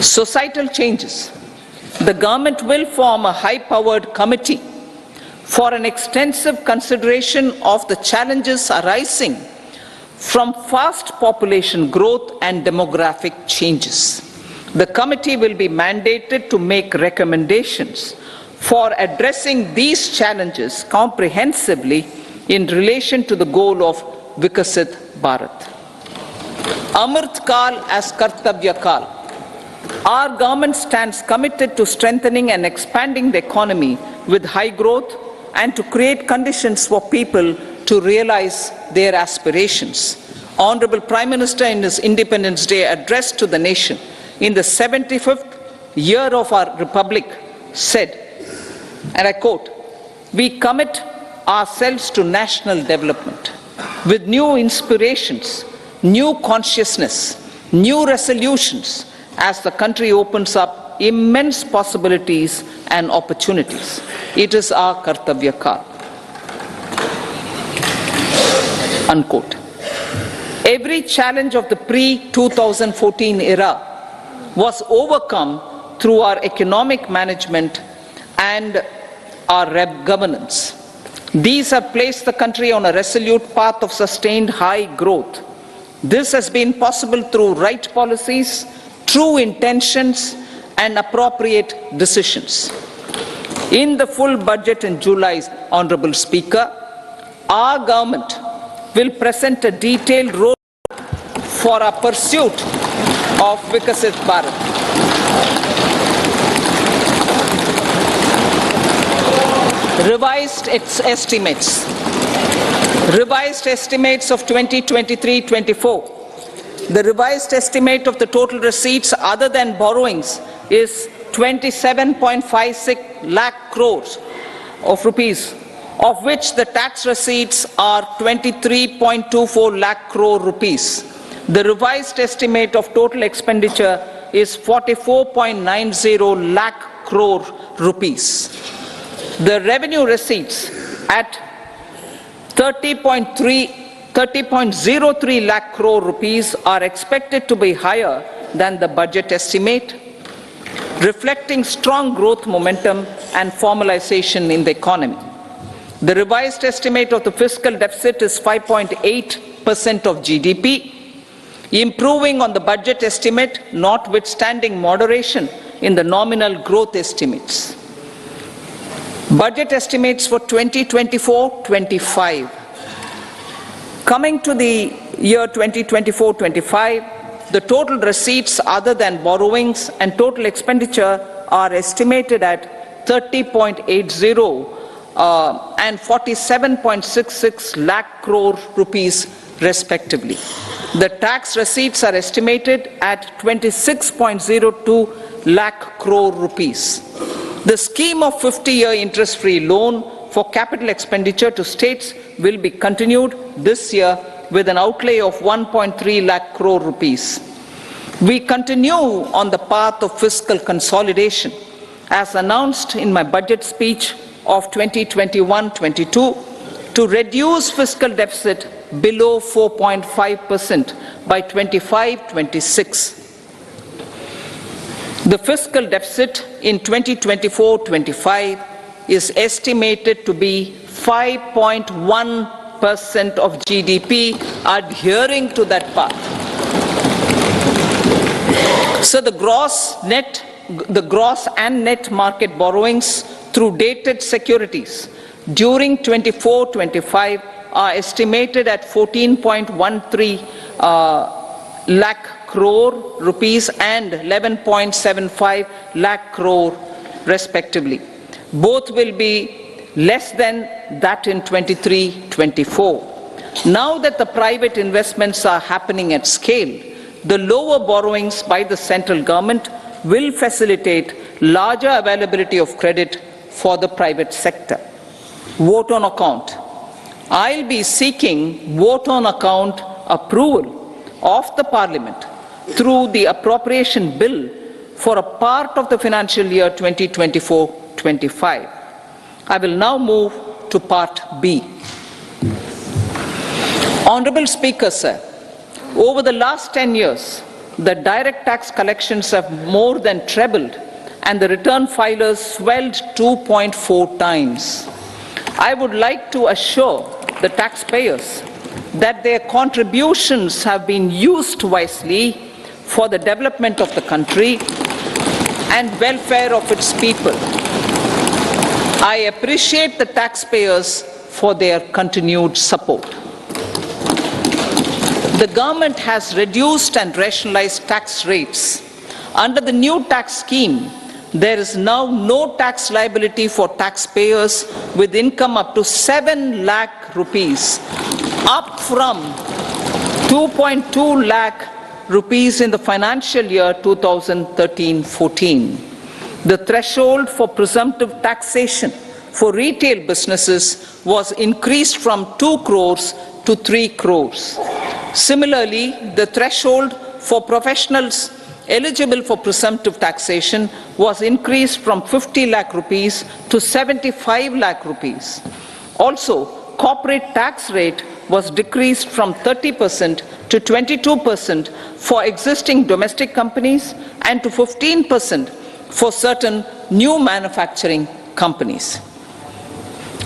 Societal changes. The government will form a high-powered committee for an extensive consideration of the challenges arising from fast population growth and demographic changes. The committee will be mandated to make recommendations for addressing these challenges comprehensively in relation to the goal of Vikasit Bharat. Amrit Kal as Kartavya Kal. Our government stands committed to strengthening and expanding the economy with high growth and to create conditions for people to realize their aspirations. Honorable Prime Minister, in his Independence Day address to the nation in the 75th year of our Republic, said, and I quote, "We commit ourselves to national development with new inspirations, new consciousness, new resolutions as the country opens up immense possibilities and opportunities. It is our Kartavya Kal." Unquote. Every challenge of the pre-2014 era was overcome through our economic management and our governance. These have placed the country on a resolute path of sustained high growth. This has been possible through right policies, true intentions, and appropriate decisions. In the full budget in July, Honorable Speaker, our government will present a detailed roadmap for our pursuit of Vikasit Bharat. Revised estimates. Revised estimates of 2023-24. The revised estimate of the total receipts other than borrowings is 27.56 lakh crores of rupees, of which the tax receipts are 23.24 lakh crore rupees. The revised estimate of total expenditure is 44.90 lakh crore rupees. The revenue receipts at 30.03 lakh crore rupees are expected to be higher than the budget estimate, reflecting strong growth momentum and formalization in the economy. The revised estimate of the fiscal deficit is 5.8% of GDP. improving on the budget estimate notwithstanding moderation in the nominal growth estimates. Budget estimates for 2024-25. Coming to the year 2024-25, the total receipts other than borrowings and total expenditure are estimated at 30.80 and 47.66 lakh crore rupees respectively. The tax receipts are estimated at 26.02 lakh crore rupees. The scheme of 50-year interest-free loan for capital expenditure to states will be continued this year with an outlay of 1.3 lakh crore rupees. We continue on the path of fiscal consolidation, as announced in my budget speech of 2021-22, to reduce fiscal deficit below 4.5% by 25-26. The fiscal deficit in 2024-25 is estimated to be 5.1% of GDP, adhering to that path. So the gross and net market borrowings through dated securities during 24-25 are estimated at 14.13 lakh crore rupees and 11.75 lakh crore respectively. Both will be less than that in 23-24. Now that the private investments are happening at scale, the lower borrowings by the central government will facilitate larger availability of credit for the private sector. Vote on account. I'll be seeking vote on account approval of the Parliament through the appropriation bill for a part of the financial year 2024-25. I will now move to Part B. Honourable Speaker, sir, over the last 10 years, the direct tax collections have more than trebled and the return filers swelled 2.4 times. I would like to assure the taxpayers that their contributions have been used wisely for the development of the country and welfare of its people. I appreciate the taxpayers for their continued support. The government has reduced and rationalized tax rates. Under the new tax scheme, there is now no tax liability for taxpayers with income up to 7 lakh rupees, up from 2.2 lakh rupees in the financial year 2013-14. The threshold for presumptive taxation for retail businesses was increased from 2 crores to 3 crores. Similarly, the threshold for professionals eligible for presumptive taxation was increased from 50 lakh rupees to 75 lakh rupees. Also, corporate tax rate was decreased from 30% to 22% for existing domestic companies and to 15% for certain new manufacturing companies.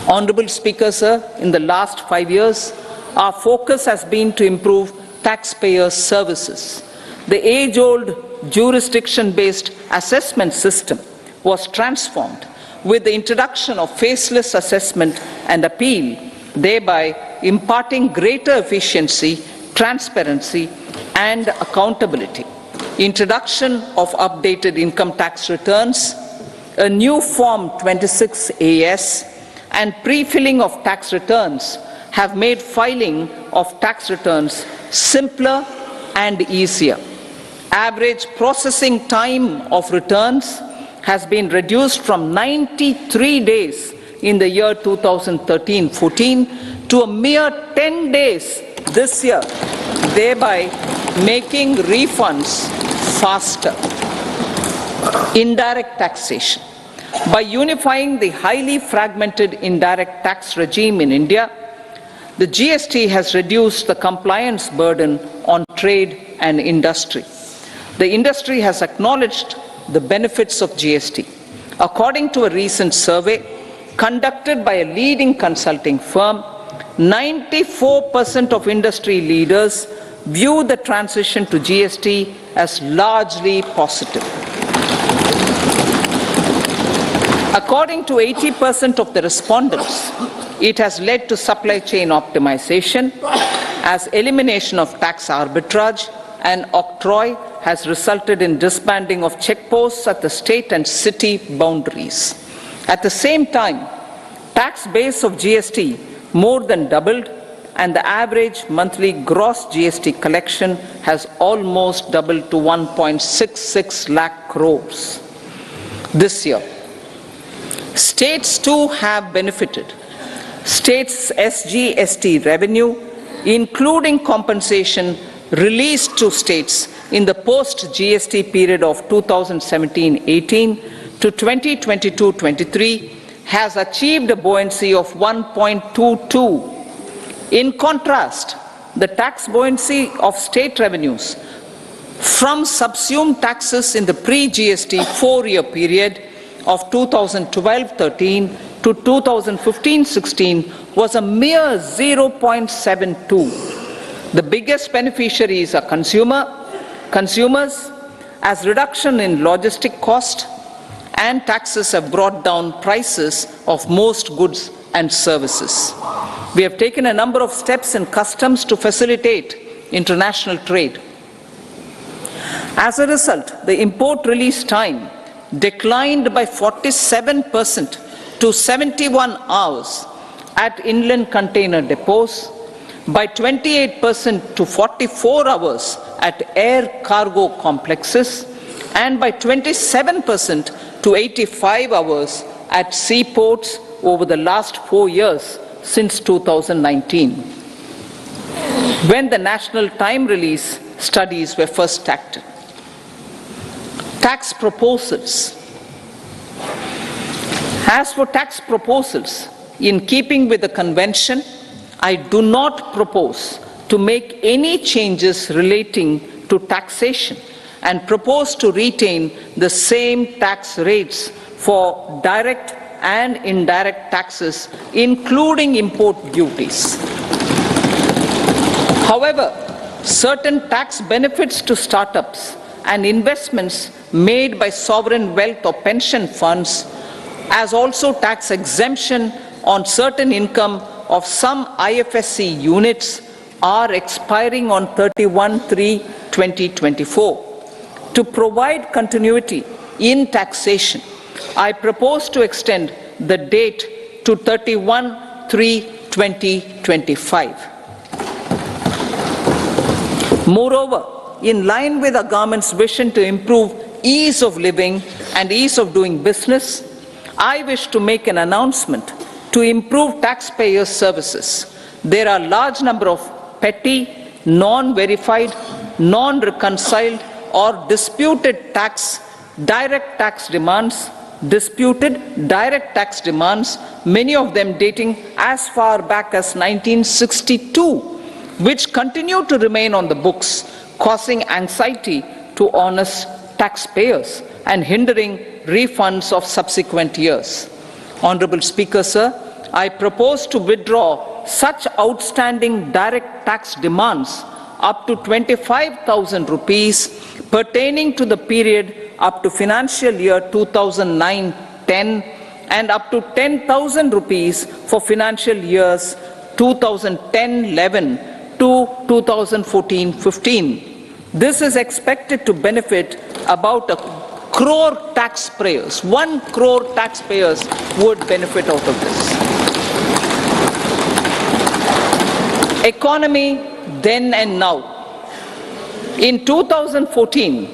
Honourable Speaker, sir, in the last 5 years, our focus has been to improve taxpayer services. The age-old jurisdiction-based assessment system was transformed with the introduction of faceless assessment and appeal, thereby imparting greater efficiency, transparency, and accountability. Introduction of updated income tax returns, a new Form 26AS, and pre-filling of tax returns have made filing of tax returns simpler and easier. Average processing time of returns has been reduced from 93 days in the year 2013-14 to a mere 10 days this year, thereby making refunds faster. Indirect taxation. By unifying the highly fragmented indirect tax regime in India, the GST has reduced the compliance burden on trade and industry. The industry has acknowledged the benefits of GST. According to a recent survey conducted by a leading consulting firm, 94% of industry leaders view the transition to GST as largely positive. According to 80% of the respondents, it has led to supply chain optimization, as elimination of tax arbitrage and octroi has resulted in disbanding of checkposts at the state and city boundaries. At the same time, tax base of GST more than doubled, and the average monthly gross GST collection has almost doubled to 1.66 lakh crores this year. States too have benefited. States' SGST revenue, including compensation released to states in the post-GST period of 2017-18 to 2022-23, has achieved a buoyancy of 1.22. In contrast, the tax buoyancy of state revenues from subsumed taxes in the pre-GST four-year period of 2012-13 to 2015-16 was a mere 0.72. The biggest beneficiaries are consumers, as reduction in logistic cost and taxes have brought down prices of most goods and services. We have taken a number of steps in customs to facilitate international trade. As a result, the import release time declined by 47% to 71 hours at inland container depots, by 28% to 44 hours at air cargo complexes, and by 27% to 85 hours at seaports over the last 4 years since 2019, when the national time release studies were first started. Tax proposals. As for tax proposals, in keeping with the convention, I do not propose to make any changes relating to taxation and propose to retain the same tax rates for direct and indirect taxes, including import duties. However, certain tax benefits to startups and investments made by sovereign wealth or pension funds, as also tax exemption on certain income of some IFSC units, are expiring on 31/3/2024. To provide continuity in taxation, I propose to extend the date to 31/3/2025. Moreover, in line with the government's vision to improve ease of living and ease of doing business, I wish to make an announcement to improve taxpayer services. There are a large number of petty, non-verified, non-reconciled or disputed direct tax demands, many of them dating as far back as 1962, which continue to remain on the books, causing anxiety to honest taxpayers and hindering refunds of subsequent years. Honorable Speaker, sir, I propose to withdraw such outstanding direct tax demands up to 25,000 rupees pertaining to the period up to financial year 2009-10 and up to 10,000 rupees for financial years 2010-11 to 2014-15. This is expected to benefit about 1 crore taxpayers. 1 crore taxpayers would benefit out of this. Economy then and now. In 2014,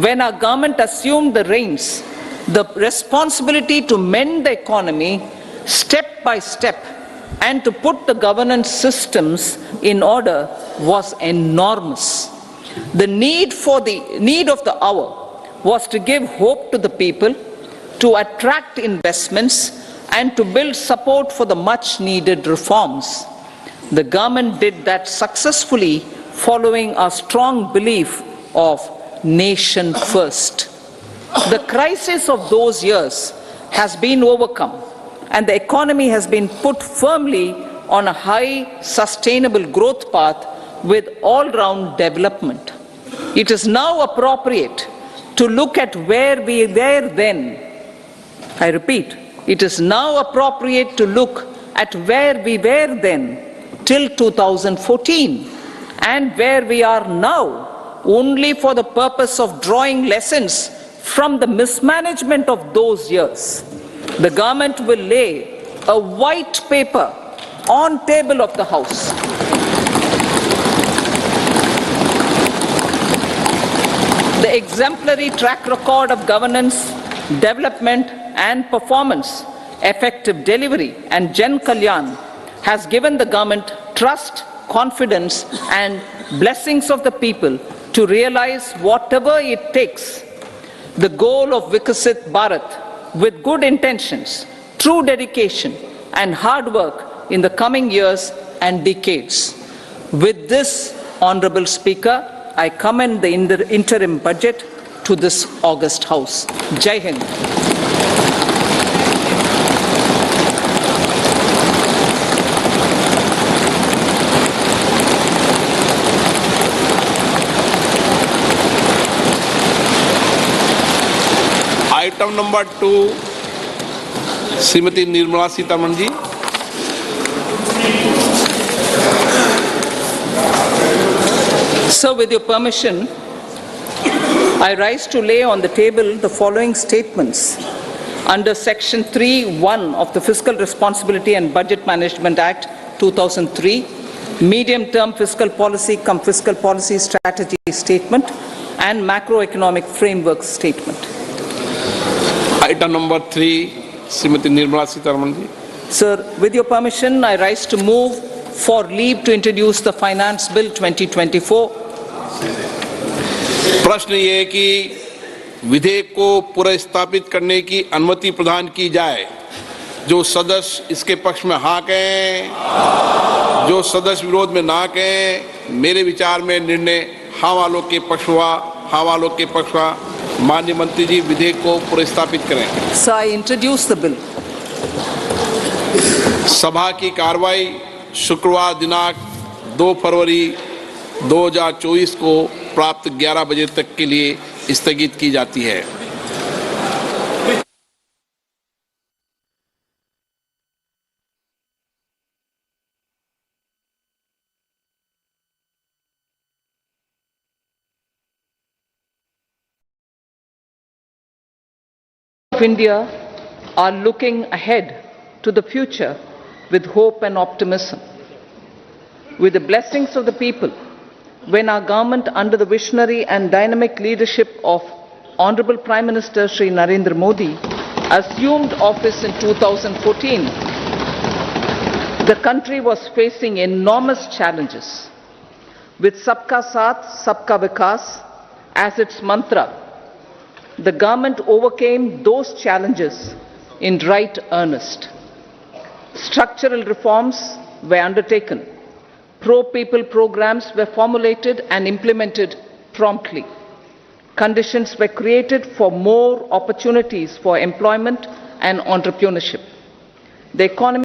when our government assumed the reins, the responsibility to mend the economy step by step and to put the governance systems in order was enormous. The need of the hour was to give hope to the people, to attract investments, and to build support for the much needed reforms. The government did that successfully, following a strong belief of nation first. The crisis of those years has been overcome, and the economy has been put firmly on a high, sustainable growth path with all-round development. It is now appropriate to look at where we were then. I repeat, it is now appropriate to look at where we were then till 2014 and where we are now, only for the purpose of drawing lessons from the mismanagement of those years. The government will lay a white paper on table of the House. The exemplary track record of governance, development and performance, effective delivery and Jan Kalyan has given the government trust, confidence and blessings of the people to realize whatever it takes, the goal of Vikasit Bharat with good intentions, true dedication and hard work in the coming years and decades. With this, Honorable Speaker, I commend the interim budget to this august House. Jai Hind. Item number 2 Shrimati Nirmala Sitharaman ji. So, with your permission, I rise to lay on the table the following statements under Section 3(1) of the Fiscal Responsibility and Budget Management Act 2003, Medium-Term Fiscal Policy cum Fiscal Policy Strategy Statement and Macroeconomic Framework Statement. Item number 3, Srimati Nirmala Sitharaman ji. Sir, with your permission, I rise to move for leave to introduce the Finance Bill 2024. प्रश्न ये है कि विधेयक को पुनर्स्थापित करने की अनुमति प्रदान की जाए। जो सदस्य इसके पक्ष में हाँ कहें, जो सदस्य विरोध में ना कहें। मेरे विचार में निर्णय हाँ वालों के पक्ष हुआ, हाँ वालों के पक्ष हुआ। माननीय मंत्री जी विधेयक को पुनर्स्थापित करें। So I introduce the bill. सभा की कार्रवाई शुक्रवार दिनांक 2 फरवरी 2024 को प्राप्त 11 बजे तक के लिए स्थगित की जाती है। Of India are looking ahead to the future with hope and optimism. With the blessings of the people, when our government under the visionary and dynamic leadership of Honorable Prime Minister Shri Narendra Modi assumed office in 2014, the country was facing enormous challenges. With Sabka Saath, Sabka Vikas as its mantra, the government overcame those challenges in right earnest. Structural reforms were undertaken. Pro-people programs were formulated and implemented promptly. Conditions were created for more opportunities for employment and entrepreneurship. The economy